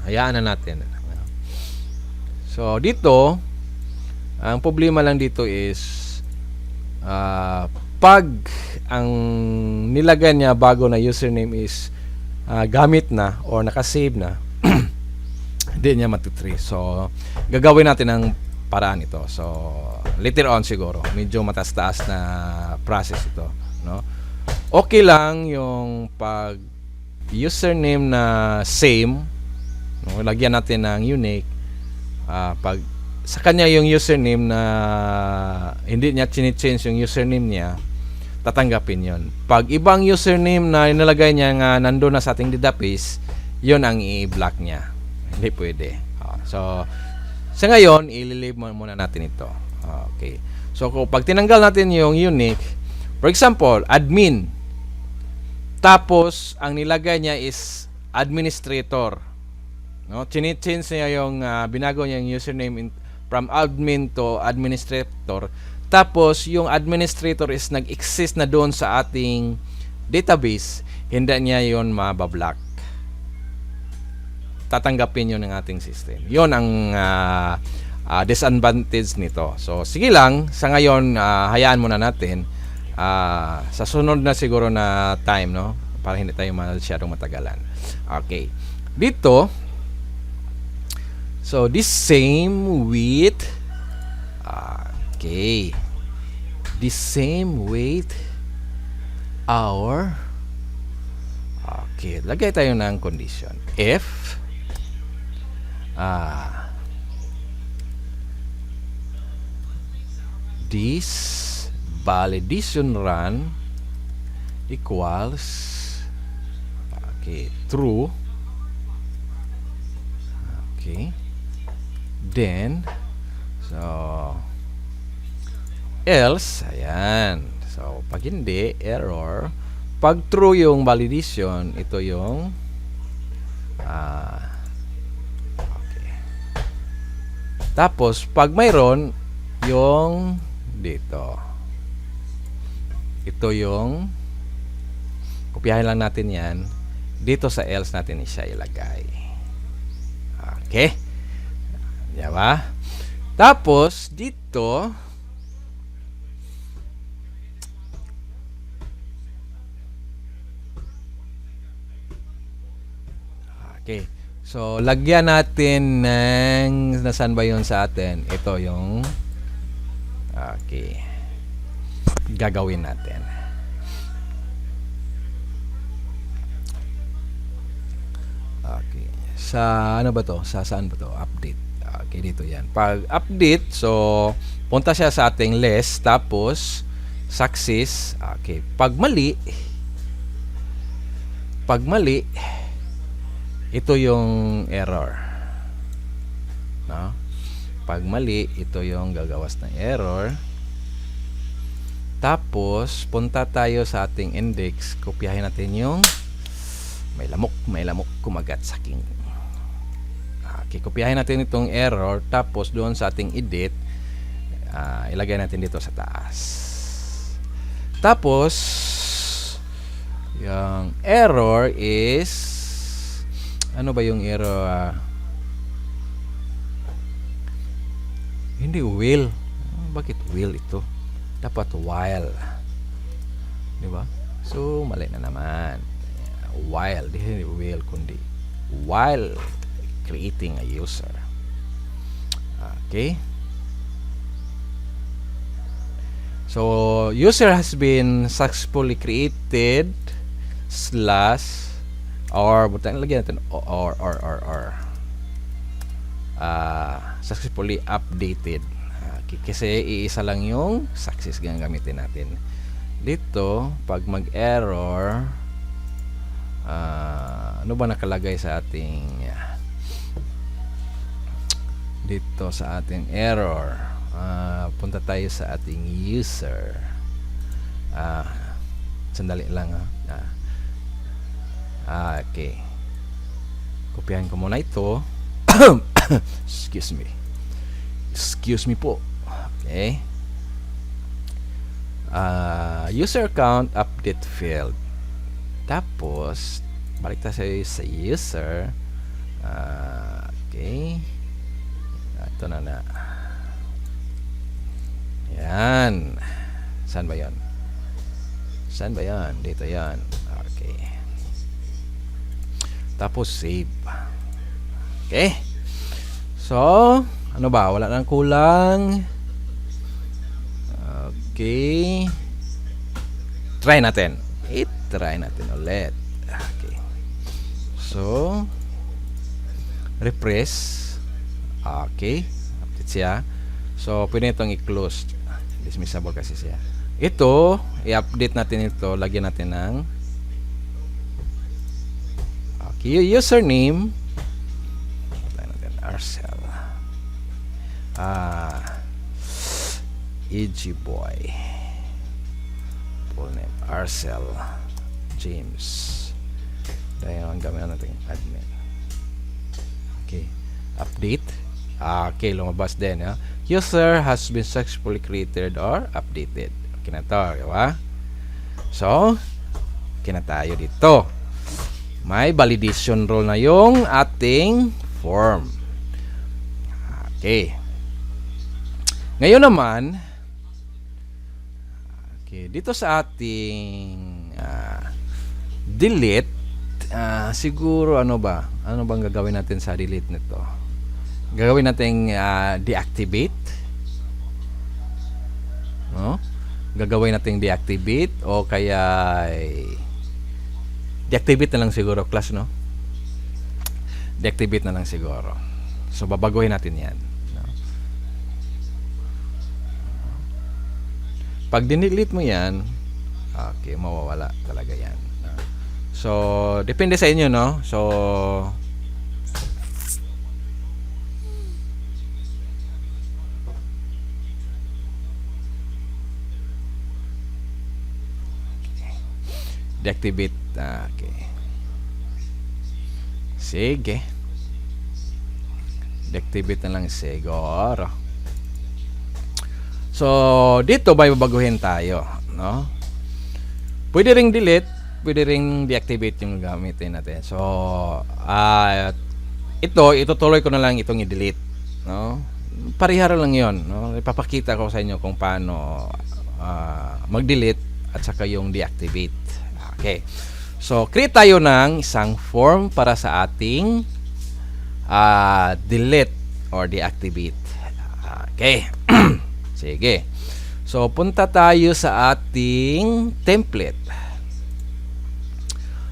[SPEAKER 1] Hayaan na natin. So, dito, ang problema lang dito is pag ang nilagay niya bago na username is gamit na or nakasave na, hindi niya matutrace. So, gagawin natin ang paraan ito. So, later on siguro, medyo mataas-taas na process ito, no? Okay lang yung pag username na same, no? Lagyan natin ng unique. Pag sa kanya yung username na hindi niya change yung username niya, tatanggapin yon. Pag ibang username na inilagay niya nga nandoon na sa ating database, yon ang i-block niya. Hindi pwede. So, sa ngayon, i-leave muna natin ito. Okay. So, pag tinanggal natin yung unique, for example, admin, tapos ang nilagay niya is administrator, no? Change niya yung binago niya yung username from admin to administrator, tapos yung administrator is nag-exist na doon sa ating database, hindi niya yon mabablock. Tatanggapin yun ng ating system. Yun ang disadvantage nito. So, sige lang. Sa ngayon, hayaan muna natin. Sa sunod na siguro na time, no? Para hindi tayo masyadong matagalan. Okay. Dito, so, this same with okay. This same with our okay. Lagay tayo ng condition. If this validation run equals okay, true, okay, then so else, ayan, so pag hindi, error. Pag true yung validation, ito yung okay. Tapos pag mayroon yung dito, ito yung kopyahin lang natin yan dito sa else natin siya ilagay. Okay, diba? Tapos dito okay, so lagyan natin ng nasaan ba yun sa atin? Ito yung okay, gagawin natin. Okay, sa ano ba to? Sa saan ba to? Update. Okay, dito yan. Pag update, so punta siya sa ating list, tapos success. Okay, pag mali, ito yung error, no? Pag mali, ito yung gagawas ng error. Tapos punta tayo sa ating index, kopyahin natin yung may lamok kumagat sa aking. Okay, kopyahin natin itong error, tapos doon sa ating edit, ilagay natin dito sa taas. Tapos yung error is ano ba yung error? Hindi will. Bakit will ito? Dapat while. Di ba? So, mali na naman. While. Hindi will, kundi while creating a user. Okay. So, user has been successfully created slash or butan lagyan natin or successfully updated. Okay, kasi iisa lang yung success gang gamitin natin dito. Pag mag-error, ano ba nakalagay sa ating dito sa ating error? Punta tayo sa ating user. Sandali lang okay, kopyahin ko muna ito. excuse me po. Okay, user account update field, tapos balik tayo sa user. Okay, ito na yan. Saan ba yan? Dito yan. Okay, tapos save. Okay, so ano ba, wala nang kulang. Okay, try natin ulit. Okay, so refresh. Okay, update siya. So pwede itong i-close, dismissible kasi siya. Ito i-update natin, ito lagyan natin ng okay, username Arcel. EG boy. Full name Arcel James. Dahil ang gamit natin admin. Okay, update. Okay, lumabas din. user has been successfully created or updated. Okay na to, di ba? So, okay na tayo dito. May validation rule na yung ating form. Okay. Ngayon naman, okay, dito sa ating delete, siguro ano bang gagawin natin sa delete nito? Gagawin natin deactivate, no? Gagawin natin deactivate o kaya deactivate na lang siguro, class, no? Deactivate na lang siguro. So babaguhin natin 'yan, no? Pag dinelete mo 'yan, okay, mawawala talaga 'yan. So depende sa inyo, no? So deactivate. Okay. Sige. Deactivate na lang siguro. So, dito may babaguhin tayo, no? Pwede ring delete, pwede ring deactivate yung gamitin natin. So, itutuloy ko na lang itong i-delete, no? Parihara lang 'yon, no? Ipapakita ko sa inyo kung paano mag-delete at saka yung deactivate. Okay. So, create tayo ng isang form para sa ating delete or deactivate. Okay. Sige. So, punta tayo sa ating template.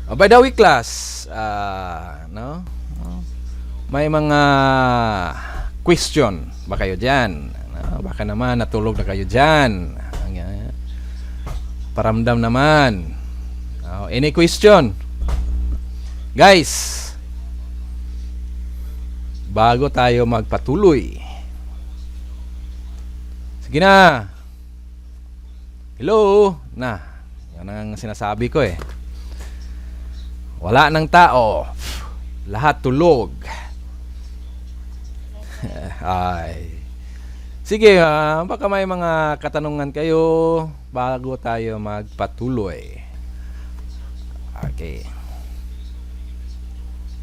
[SPEAKER 1] By the way, class, no? May mga question ba kayo dyan? No? Baka naman natulog na kayo dyan. Paramdam naman. Any question? Guys, bago tayo magpatuloy, sige na. Hello? Yan ang sinasabi ko eh. Wala ng tao. Lahat tulog. Ay. Sige, baka may mga katanungan kayo bago tayo magpatuloy. Okay.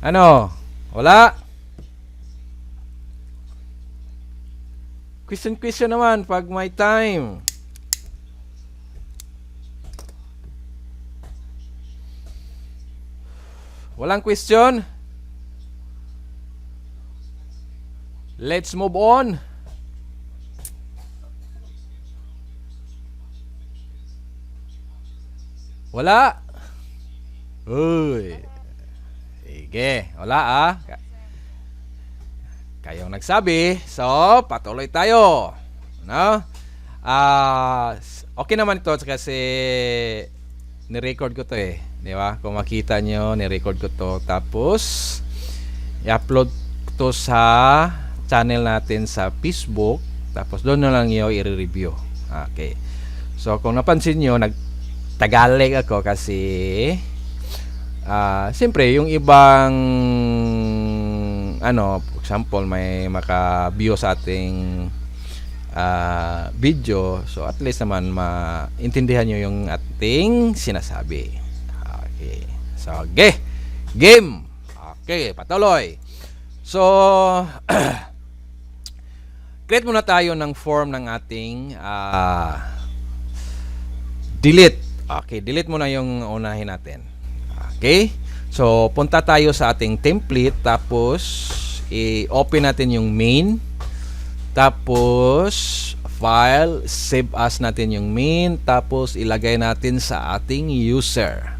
[SPEAKER 1] Ano? Wala? Question naman pag may time. Walang question? Let's move on. Wala? Uy. Sige, wala Kayong nagsabi. So, patuloy tayo. No? Okay naman ito kasi ni-record ko to eh. Di ba? Kung makita nyo, ni-record ko to. Tapos, i-upload to sa channel natin sa Facebook. Tapos, doon na lang nyo i-review. Okay. So, kung napansin nyo, nagtagalig ako kasi siyempre, yung ibang for example, may maka-view sa ating video. So, at least naman maintindihan nyo yung ating sinasabi. Okay. So, game. Okay, patuloy. So, create muna tayo ng form ng ating delete. Okay, delete muna yung unahin natin. Okay? So, punta tayo sa ating template. Tapos, i-open natin yung main. Tapos, file, save as natin yung main. Tapos, ilagay natin sa ating user.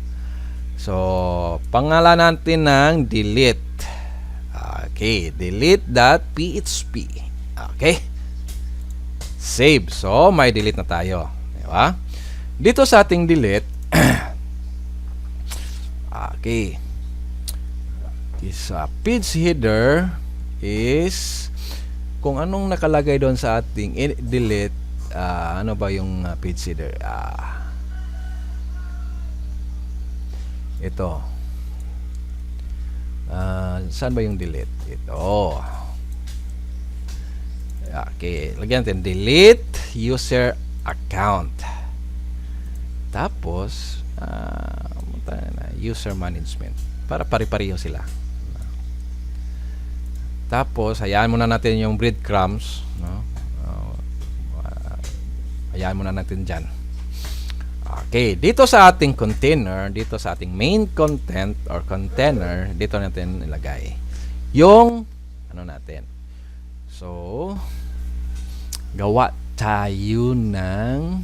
[SPEAKER 1] So, pangalan natin ng delete. Okay, delete.php. Okay? Save. So, may delete na tayo. Diba? Dito sa ating delete, okay. This page header is kung anong nakalagay doon sa ating delete. Ano ba yung page header? Ito. Saan ba yung delete? Ito. Okay, lagyan natin delete user account. Tapos user management para pare-pareho sila. Tapos hayaan muna natin yung breadcrumbs, no? Hayaan muna natin dyan. Okay, dito sa ating container, dito sa ating main content or container, dito natin ilagay yung ano natin. So, gawa tayo ng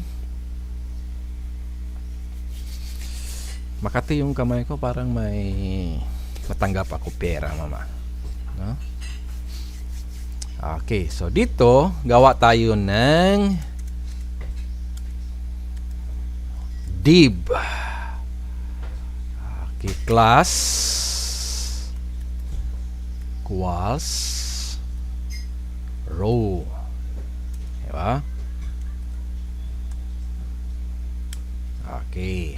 [SPEAKER 1] Makati yung kamay ko, parang may matanggap ako pera, mama. No? Okay, so dito gawa tayo ng div. Okay, class equals row. Diba? Okay.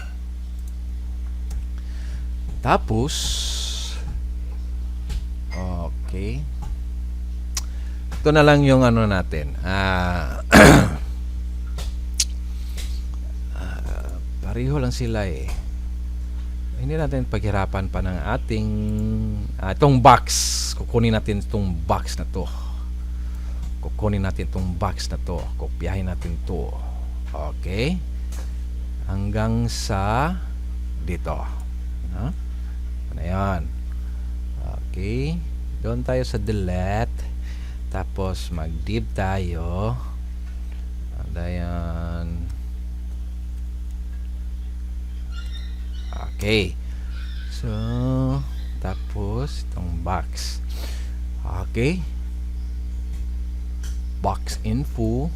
[SPEAKER 1] Tapos okay. Ito na lang yung ano natin. Pareho lang sila eh. Hindi natin paghirapan pa ng ating itong box. Kukunin natin itong box na to. Kukunin natin itong box na to. Kopyahin natin to. Okay? Hanggang sa dito. Ano yan? Okay. Doon tayo sa delete. Tapos mag-div tayo. Ayan. Okay. So, tapos itong box. Okay. Box info.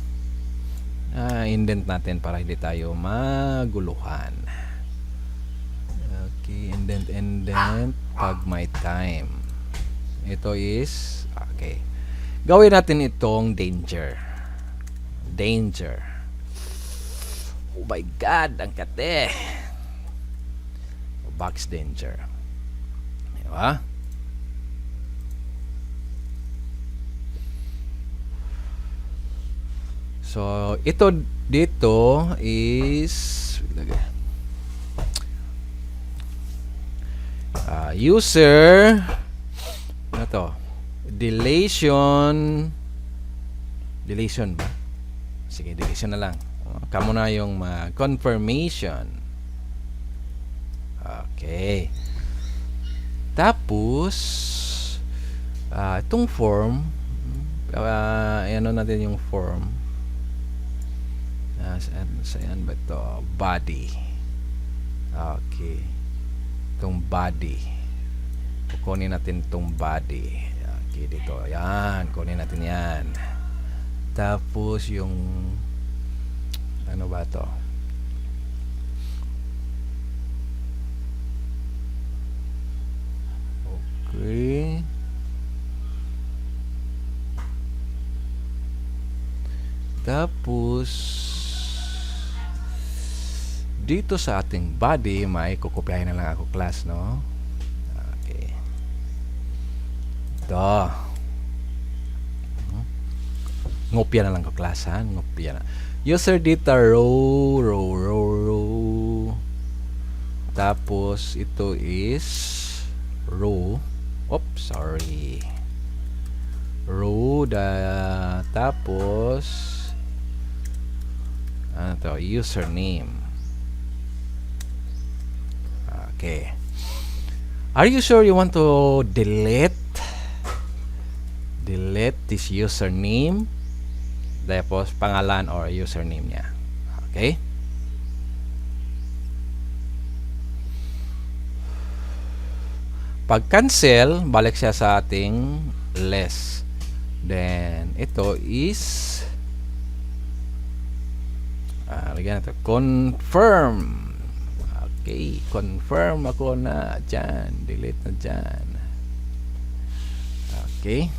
[SPEAKER 1] Indent natin para hindi tayo maguluhan. Okay, indent pag may time. Ito is okay. Gawin natin itong danger. Oh my God, ang kate. Box danger. Diba? So, ito dito is user ano to? Deletion ba? Sige, deletion na lang. Kamo na yung confirmation. Okay. Tapos itong form ano natin yung form. Saan ba ito? Body. Okay. Itong body. Kukunin natin itong body. Okay, dito. Yan. Kunin natin yan. Tapos yung ano ba to? Okay. Tapos dito sa ating body may kukopyahin na lang ako class, no? Okay. Ito. Ngopya na lang ko class, ha? Ngopya na. User data row. Tapos ito is row. Oops, sorry. Row tapos ano to? Username. Okay. Are you sure you want to delete this username? Tapos pangalan or username niya. Okay? Pag cancel, balik siya sa ating list. Then ito is lagyan natin confirm. Okay, confirm ako na dyan. Delete na dyan. Okay.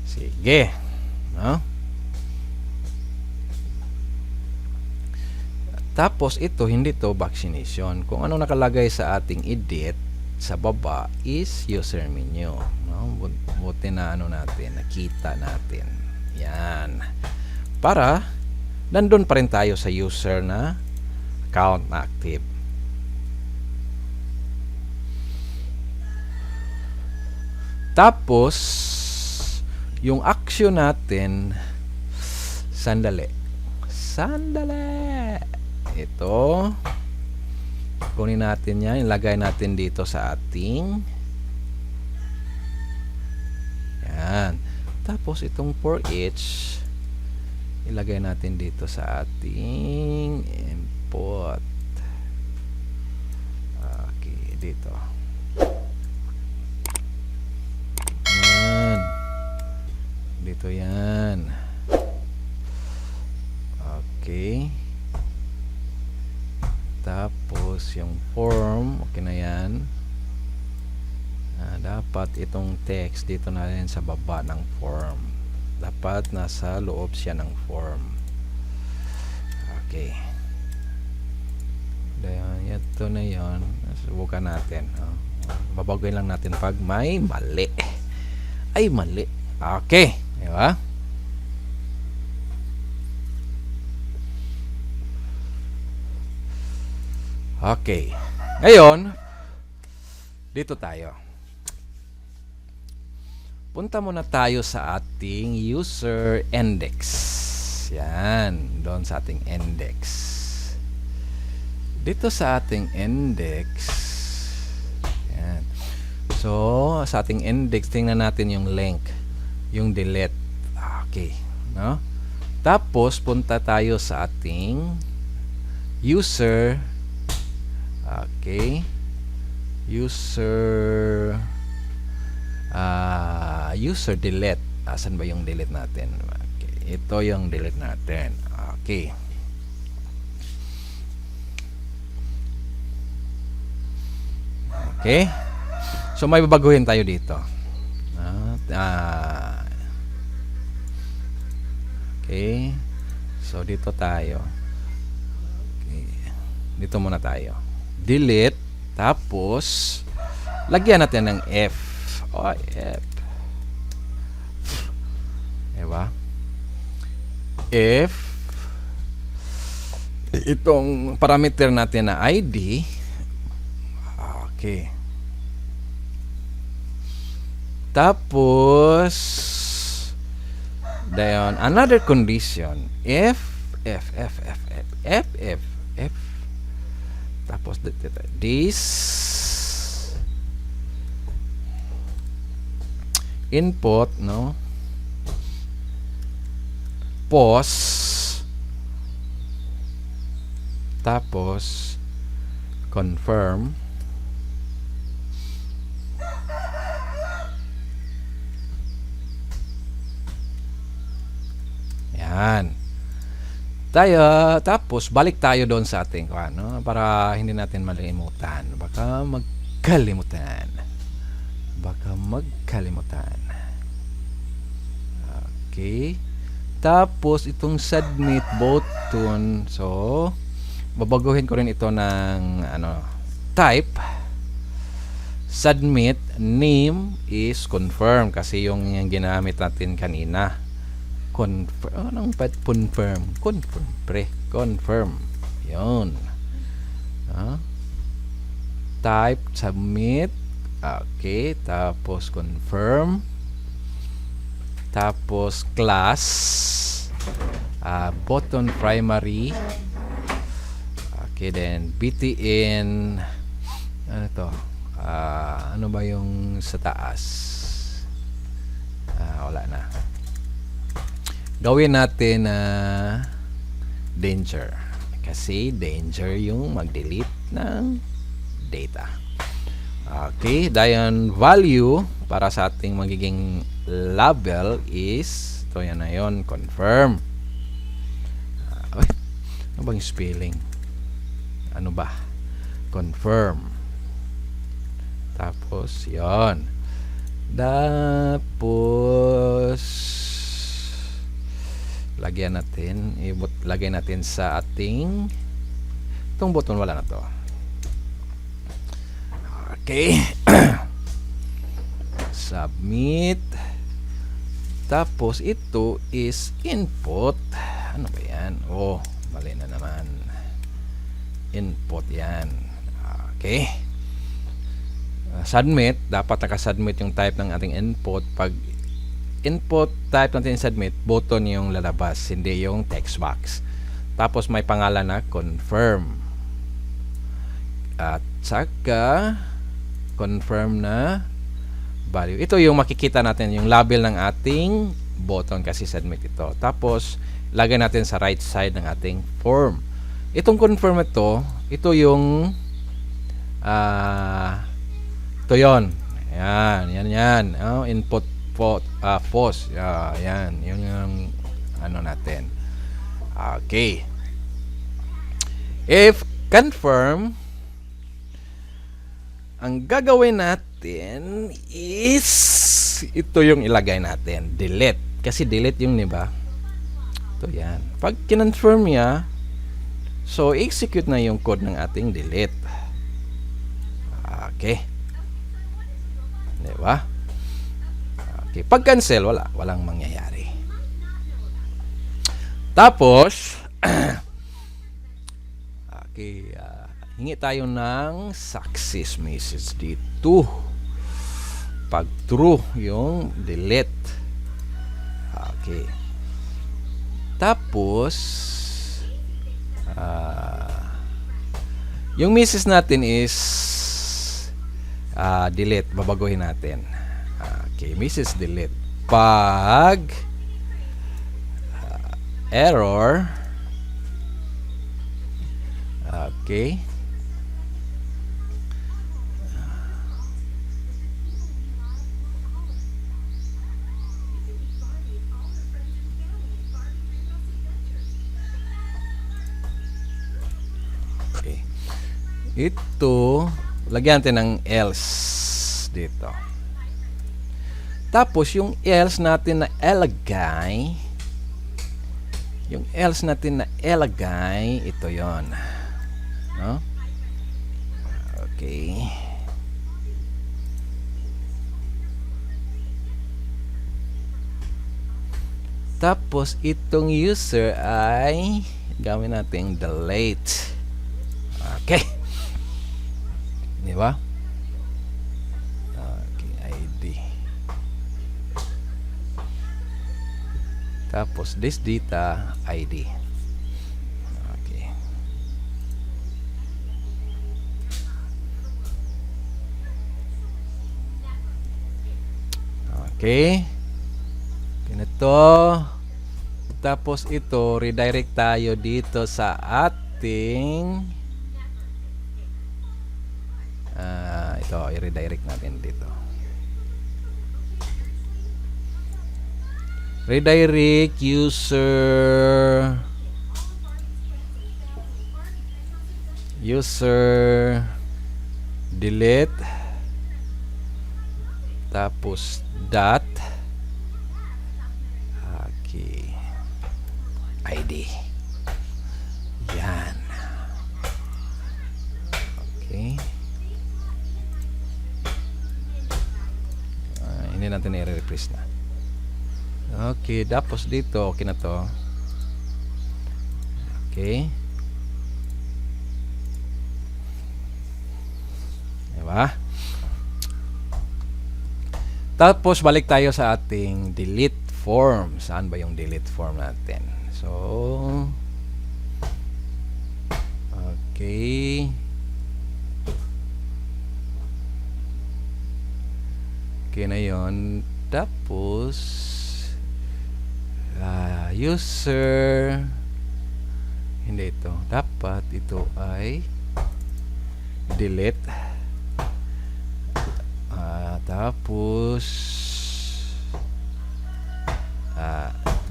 [SPEAKER 1] Sige. No? Tapos ito, hindi to vaccination. Kung ano nakalagay sa ating edit, sa baba is user menu, no? Buti na natin, nakita natin. Yan. Para nandun pa rin tayo sa user na account na active. Tapos yung action natin, sandali. Ito, kunin natin yan, ilagay natin dito sa ating yan. Tapos itong for each, ilagay natin dito sa ating input. Okay, dito. Yan. Dito yan. Okay. Tapos yung form, okay na yan. Dapat itong text dito na rin sa baba ng form. Dapat nasa loob siya ng form. Okay. Ito na yon. Subukan natin. Babaguhin lang natin pag may mali. Ay, mali. Okay. Diba? Okay. Ngayon, dito tayo. Punta muna tayo sa ating user index. Yan. Doon sa ating index. Dito sa ating index. Yan. So, sa ating index, tingnan natin yung link. Yung delete. Okay. No? Tapos, punta tayo sa ating user. Okay. User delete. Asan ba yung delete natin? Okay. Ito yung delete natin. Okay. Okay. So may babaguhin tayo dito. Okay. So dito tayo. Okay. Dito muna tayo. Delete. Tapos lagyan natin ng F. F. Diba? F. Itong parameter natin na ID. Okay. Tapos dayon another condition. F. Tapos this input, no? Pause. Tapos confirm. Yan. Tapos balik tayo doon sa ating ano, para hindi natin malimutan. Baka magkalimutan. Okay. Tapos itong submit button. So, babaguhin ko rin ito ng type. Submit name is confirm kasi yung ginamit natin kanina. Confirm. Confirm. Yun. Type, submit. Okay. Tapos confirm. Tapos class. Button primary. Okay. Then btn. Ano to? Ano ba yung sa taas? Wala na. Gawin natin danger. Kasi danger yung mag-delete ng data. Okay. Dayon value para sa ating magiging label is ito yan na yun. Confirm. Ano bang spelling? Ano ba? Confirm. Tapos yon. Tapos lagyan natin sa ating itong button, wala na to. Okay. Submit. Tapos ito is input. Ano ba yan? Oh, mali na naman. Input yan. Okay. Submit. Dapat nakasubmit yung type ng ating input. Pag input type natin submit, button yung lalabas, hindi yung text box. Tapos may pangalan na confirm. At saka confirm na value. Ito yung makikita natin, yung label ng ating button kasi submit ito. Tapos lagay natin sa right side ng ating form. Itong confirm ito yung ito yon. Yan. Oh, input post. Yan. Yun yung ano natin. Okay. If confirm, ang gagawin natin is ito yung ilagay natin. Delete. Kasi delete yung, diba? Ito yan. Pag kinonfirm niya, so execute na yung code ng ating delete. Okay. Diba? Okay. Pag cancel, walang mangyayari. Tapos, okay, hingi tayo ng success message dito. Pag true yung delete. Okay. Tapos, yung message natin is delete. Babaguhin natin. Okay, message delete. Pag error, okay, ito, lagyan natin ng else dito. Tapos, yung else natin na ilagay, ito yon. No? Okay. Tapos, itong user ay gawin natin delete. Okay. Di ba? Okay, ID. Tapos this data ID. Okay. Okay. Ganito. Tapos ito, redirect tayo dito sa ating ito, i-redirect natin dito. Redirect user delete, tapos dot okay, ID. Yan. Okay. Hindi natin i-refresh na. Okay, tapos dito okay na to. Okay. Diba? Tapos balik tayo sa ating delete form. Saan ba yung delete form natin? So okay. Okay na yun. Tapos user, hindi ito. Dapat ito ay delete. Tapos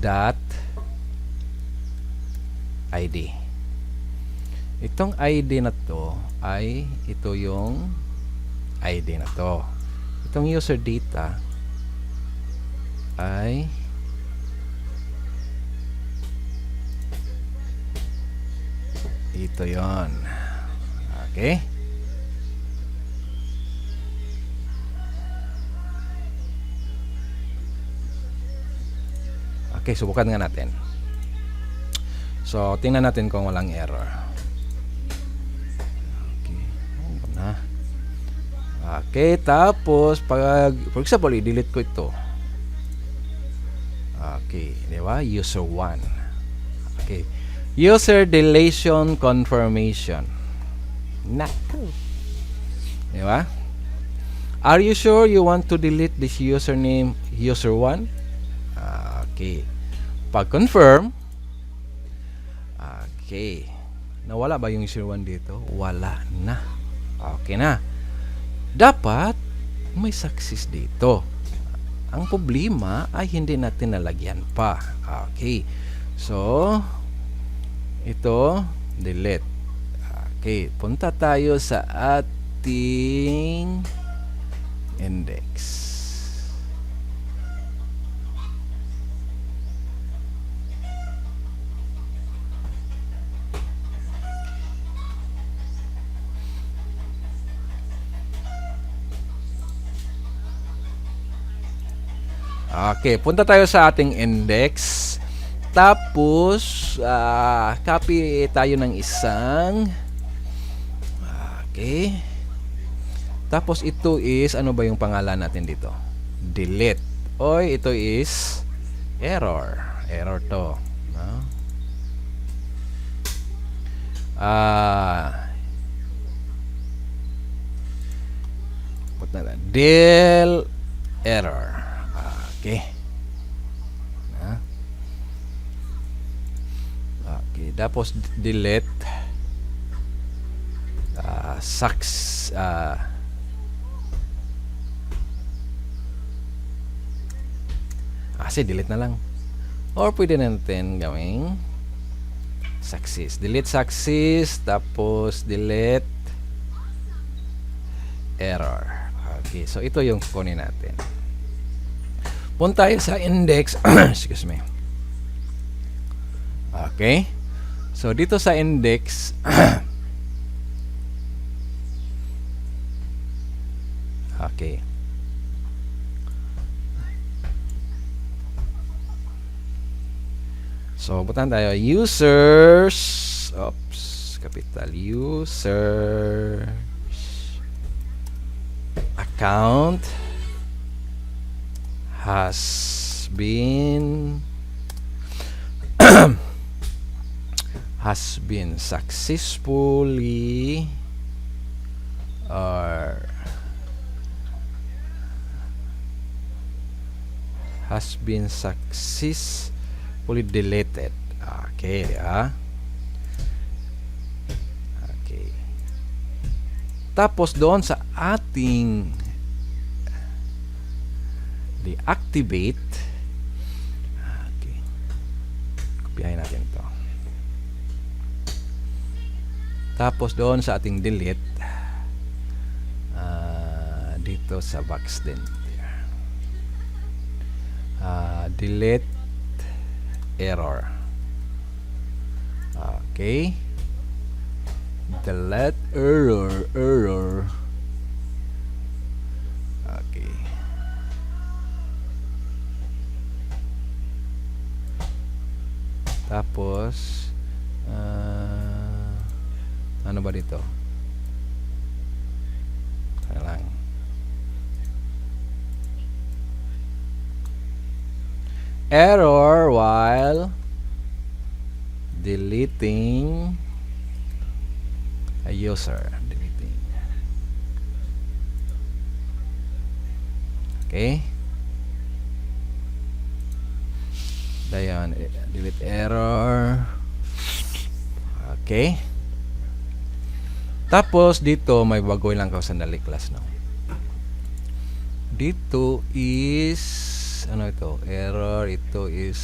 [SPEAKER 1] dot ID. Itong ID na to ay ito yung ID na to. Itong user data ay ito yon. Okay. Okay, subukan nga natin. So, tingnan natin kung walang error. Okay. Na. Okay, tapos pag for example, i-delete ko ito. Okay, di ba? User 1. Okay. User deletion confirmation. Naku. Di ba? Are you sure you want to delete this username user 1? Okay. Pag confirm, okay. Nawala ba yung user 1 dito? Wala na. Okay na. Dapat may success dito. Ang problema ay hindi natin nalagyan pa. Okay. So, ito, delete. Okay. Punta tayo sa ating index. Okay, punta tayo sa ating index. Tapos, copy tayo ng isang. Okay. Tapos, ito is, ano ba yung pangalan natin dito? Delete. Oy, ito is error. Error to. No? Del error. Okay. Okay, tapos delete delete na lang. Or pwede natin gawing success. Delete success, tapos delete error. Okay, so ito yung kunin natin. Punta tayo sa index. Excuse me. Okay. So, dito sa index, okay. So, puntahan tayo. Users. Oops. Capital users. Account has been successfully or has been successfully deleted. Okay, okay. Tapos doon sa ating deactivate, okay, kopyahin natin ito. Tapos doon sa ating delete, dito sa box din, delete error. Okay, delete error. Okay. Tapos ano ba dito? Ano lang. Error while deleting a user. Deleting. Okay. Dayan, delete error. Okay. Tapos dito may bagoy lang ko sandali class, no. Dito is ano ito? Error. Ito is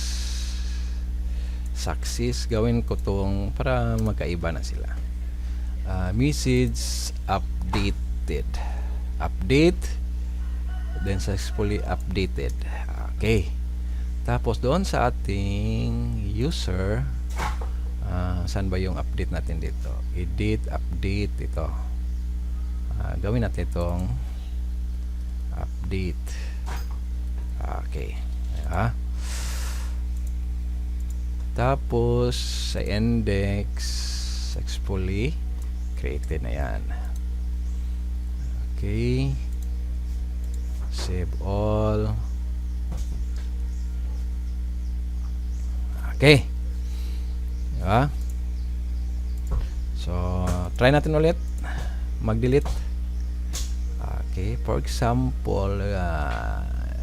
[SPEAKER 1] success. Gawin ko tong para magkaiba na sila. Message updated. Update. Then successfully updated. Okay. Tapos doon sa ating user, saan ba yung update natin dito? Edit, update, ito. Gawin natin itong update. Okay. Tapos sa index successfully created na yan. Okay. Save all. Okay. Diba? So, try natin ulit. Mag-delete. Okay. For example,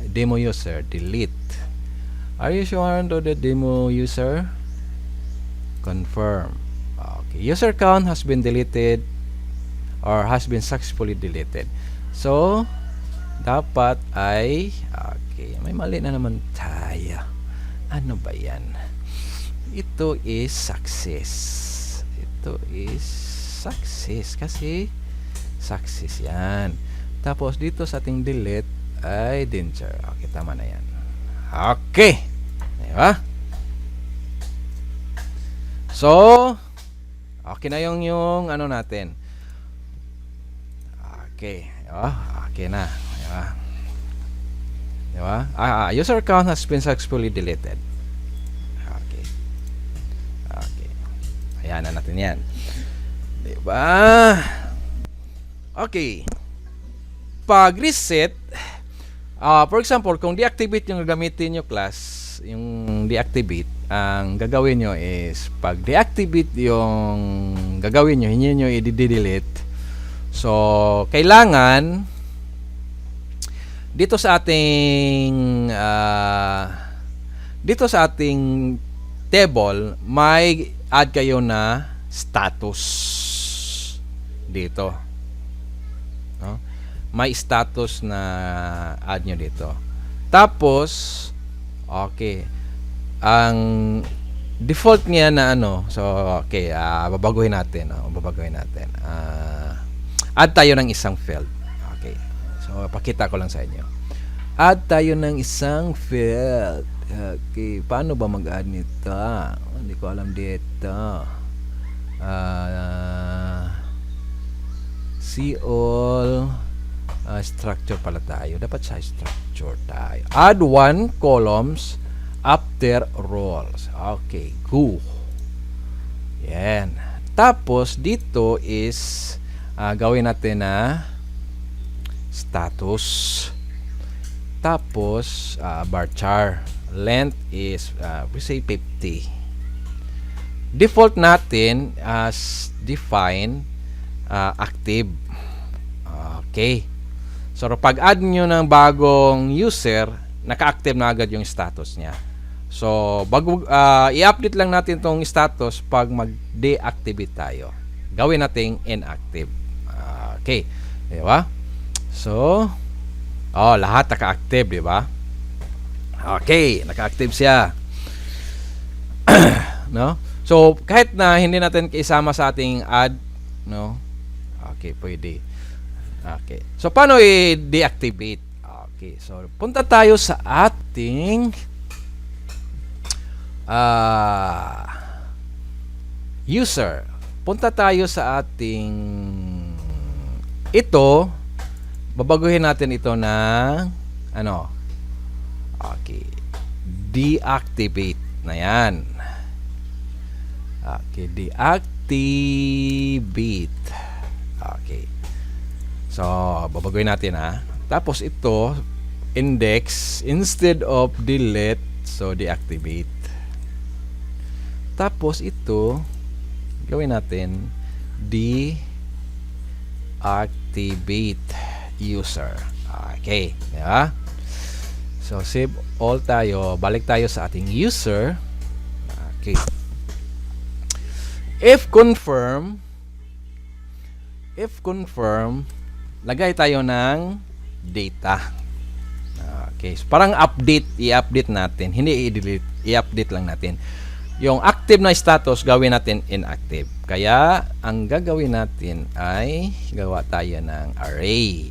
[SPEAKER 1] demo user, delete. Are you sure to the demo user? Confirm. Okay. User count has been deleted or has been successfully deleted. So, dapat ay okay, may mali na naman tayo. Ano ba yan? Ito is success. Ito is success kasi success yan. Tapos dito sa ating delete ay danger. Okay, tama na yan. Okay. Diba? So, okay na yung ano natin. Okay. Diba? Okay na. Diba? Diba? User account has been successfully deleted. Okay. Okay. Ayan na natin yan. Diba? Okay. Pag reset, for example, kung deactivate yung gagamitin nyo class, yung deactivate, ang gagawin nyo is, pag deactivate yung gagawin nyo, hindi nyo i-delete. So, kailangan dito sa ating table, may add kayo na status dito. No? May status na add nyo dito. Tapos, okay, ang default niya na ano, so okay, babaguhin natin. Add tayo ng isang field. Okay. So, pakita ko lang sa inyo. Add tayo ng isang field. Okay. Paano ba mag-add nito? Hindi ko alam dito. See all. Structure pala tayo. Dapat sa structure tayo. Add one columns after rows. Okay. Go. Yan. Tapos, dito is gawin natin na status. Tapos varchar length is we say 50. Default natin as define active. Okay. So pag add nyo ng bagong user, naka-active na agad yung status niya. So bago i-update lang natin tong status pag mag-deactivate tayo. Gawin nating inactive. Okay. Di ba? So, lahat naka-active, di ba? Okay, naka-active siya. No? So, kahit na hindi natin isama sa ating add, no? Okay, pwede. Okay. So, paano i-deactivate? Okay. So, punta tayo sa ating user. Punta tayo sa ating ito, babaguhin natin ito ng ano? Okay. Deactivate na yan. Okay, deactivate. Okay. So, babaguhin natin Tapos ito, index, instead of delete, so deactivate. Tapos ito, gawin natin deactivate user. Okay, diba? So save all tayo, balik tayo sa ating user. Okay. If confirm, lagay tayo ng data. Okay, so parang update, i-update natin, hindi i-delete, i-update lang natin. Yung active na status, gawin natin inactive. Kaya, ang gagawin natin ay gawa tayo ng array.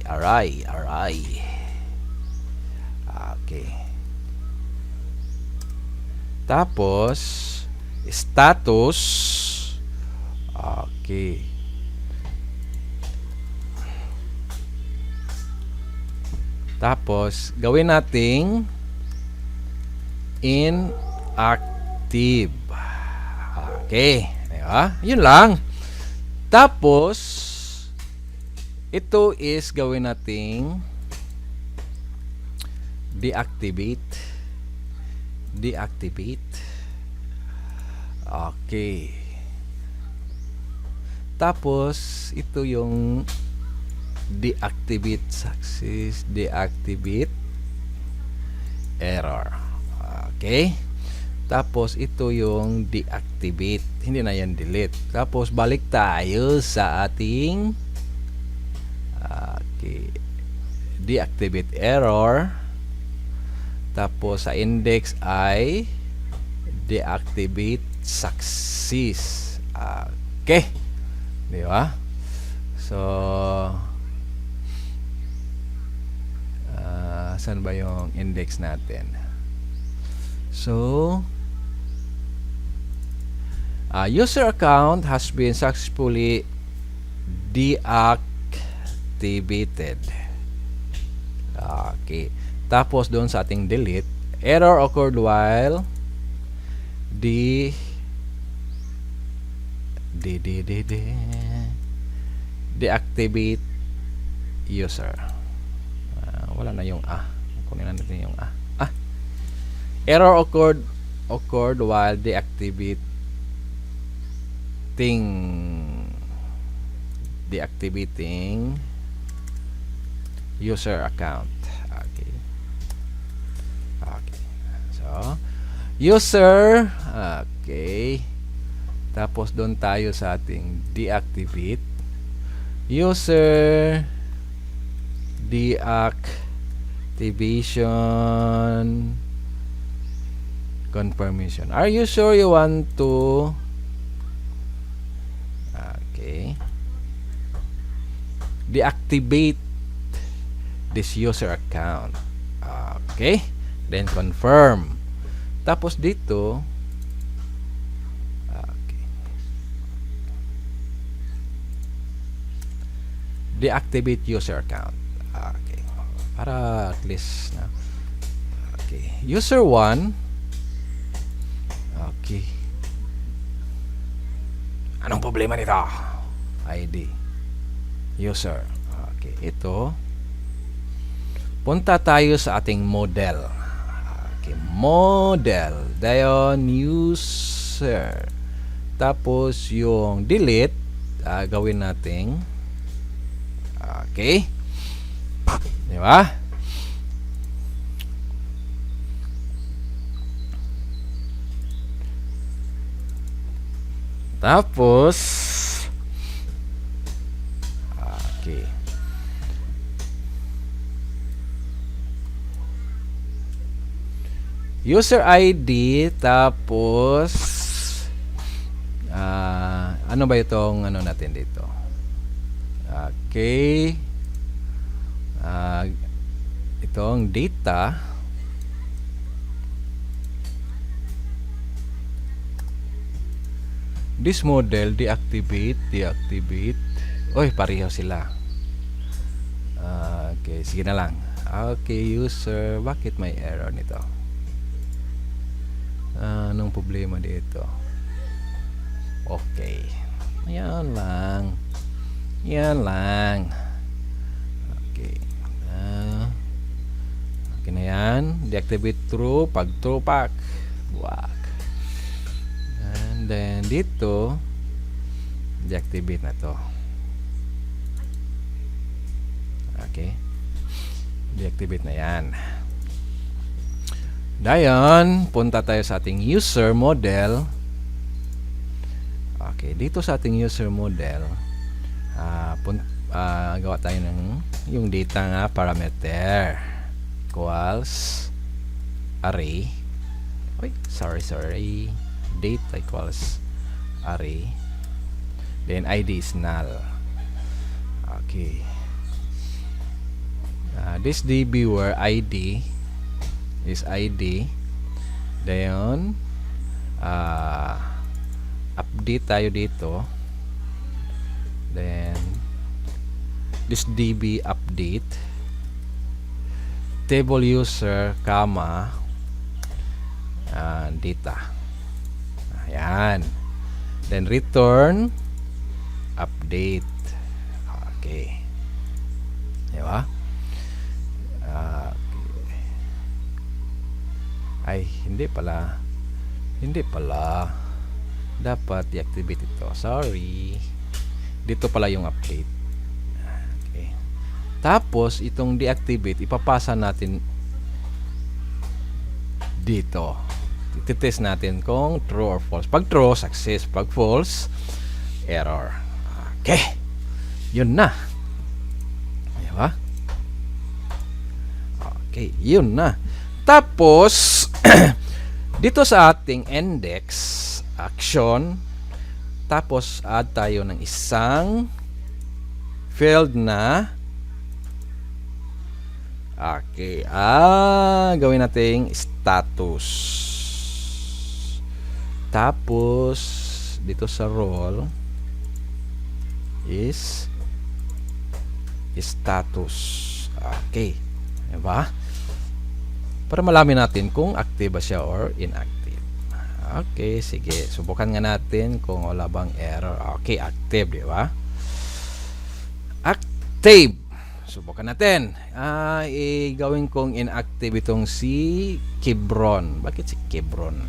[SPEAKER 1] Okay. Tapos, status. Okay. Tapos, gawin nating inactive. Okay. Diba? Yun lang. Tapos, ito is gawin nating deactivate. Okay. Tapos, ito yung deactivate success, deactivate error. Okay. Tapos, ito yung deactivate. Hindi na yan delete. Tapos, balik tayo sa ating deactivate error. Tapos, sa index ay deactivate success. Okay. Di ba? So, saan ba yung index natin? So, user account has been successfully deactivated. Okay. Tapos doon sa ating delete, error occurred while deactivate user. Wala na yung kunin na natin yung error occurred while deactivating user account. Okay. So, user, okay. Tapos doon tayo sa ating deactivate. User deactivation confirmation. Are you sure you want to deactivate this user account? Okay. Then confirm. Tapos dito deactivate user account. Okay. Para at least na. Okay. User 1. Okay. Anong problema nito? ID. User. Okay. Ito. Punta tayo sa ating model. Okay. Model. Dayon user. Tapos yung delete, gawin nating okay. Di ba? Tapos okay. User ID, tapos ano ba itong ano natin dito? Okay. Itong data. This model, deactivate. Oy, pareho sila. Okay, sige na lang. Okay, user, bakit may error nito? Anong problema dito? Okay. Yan lang. Okay. Okay na yan. Deactivate true. Pag true, pack. Buwak. And then, dito, deactivate na to. Okay. Deactivate na yan. Dayon, punta tayo sa ating user model. Okay, dito sa ating user model, gawa tayo ng yung data nga parameter equals array. Sorry. Data equals array. Then ID is null. Okay. This DB where ID is ID. Then update tayo dito. Then this DB update table user comma data. Ayan. Then return update. Okay. Di ba? Ay, hindi pala. Dapat i-activate ito. Sorry. Dito pala yung update. Okay. Tapos, itong deactivate, ipapasa natin dito. Titest natin kung true or false. Pag true, success. Pag false, error. Okay. Yun na. Diba? Okay, yun na. Tapos, dito sa ating index action, tapos add tayo ng isang field na gawin nating status. Tapos dito sa role is status. Okay, diba? Para malaman natin kung active ba siya or inactive. Okay, sige. Subukan nga natin kung wala bang error. Okay, active, di ba? Active. Subukan natin. Gawin kong inactive itong si Kibron. Bakit si Kibron?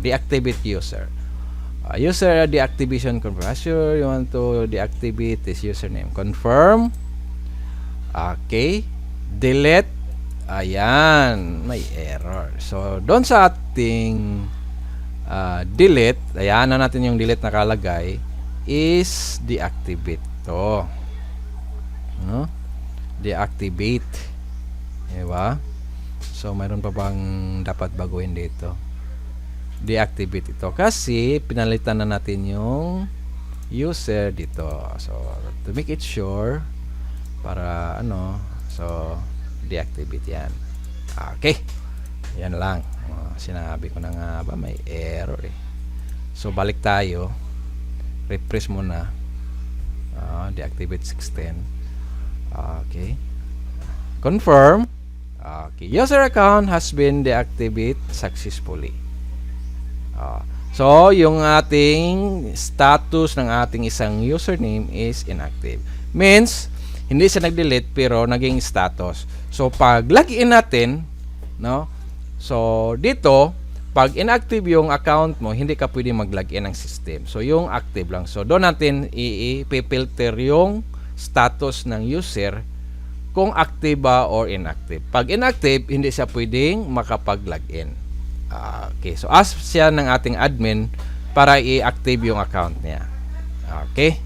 [SPEAKER 1] Deactivate user. User deactivation confirm. Sure, you want to deactivate this username. Confirm. Okay. Delete. Ayan, may error. So, doon sa ating delete, ayan na natin yung delete nakalagay, is deactivate to. No? Deactivate. Diba? So, mayroon pa bang dapat baguhin dito? Deactivate ito. Kasi, pinalitan na natin yung user dito. So, to make it sure, para so, deactivate yan. Okay. Yan lang. Sinabi ko na nga ba may error eh. So balik tayo. Refresh muna. Deactivate 16. Okay. Confirm. Okay. User account has been deactivated successfully. So yung ating status ng ating isang username is inactive. Means hindi siya nag-delete pero naging status. So pag login natin, no? So dito, pag inactive yung account mo, hindi ka pwede mag-login ng system. So yung active lang. So doon natin i-filter yung status ng user kung active ba or inactive. Pag inactive, hindi siya pwedeng makapag-login. Okay. So ask siya ng ating admin para i-active yung account niya. Okay?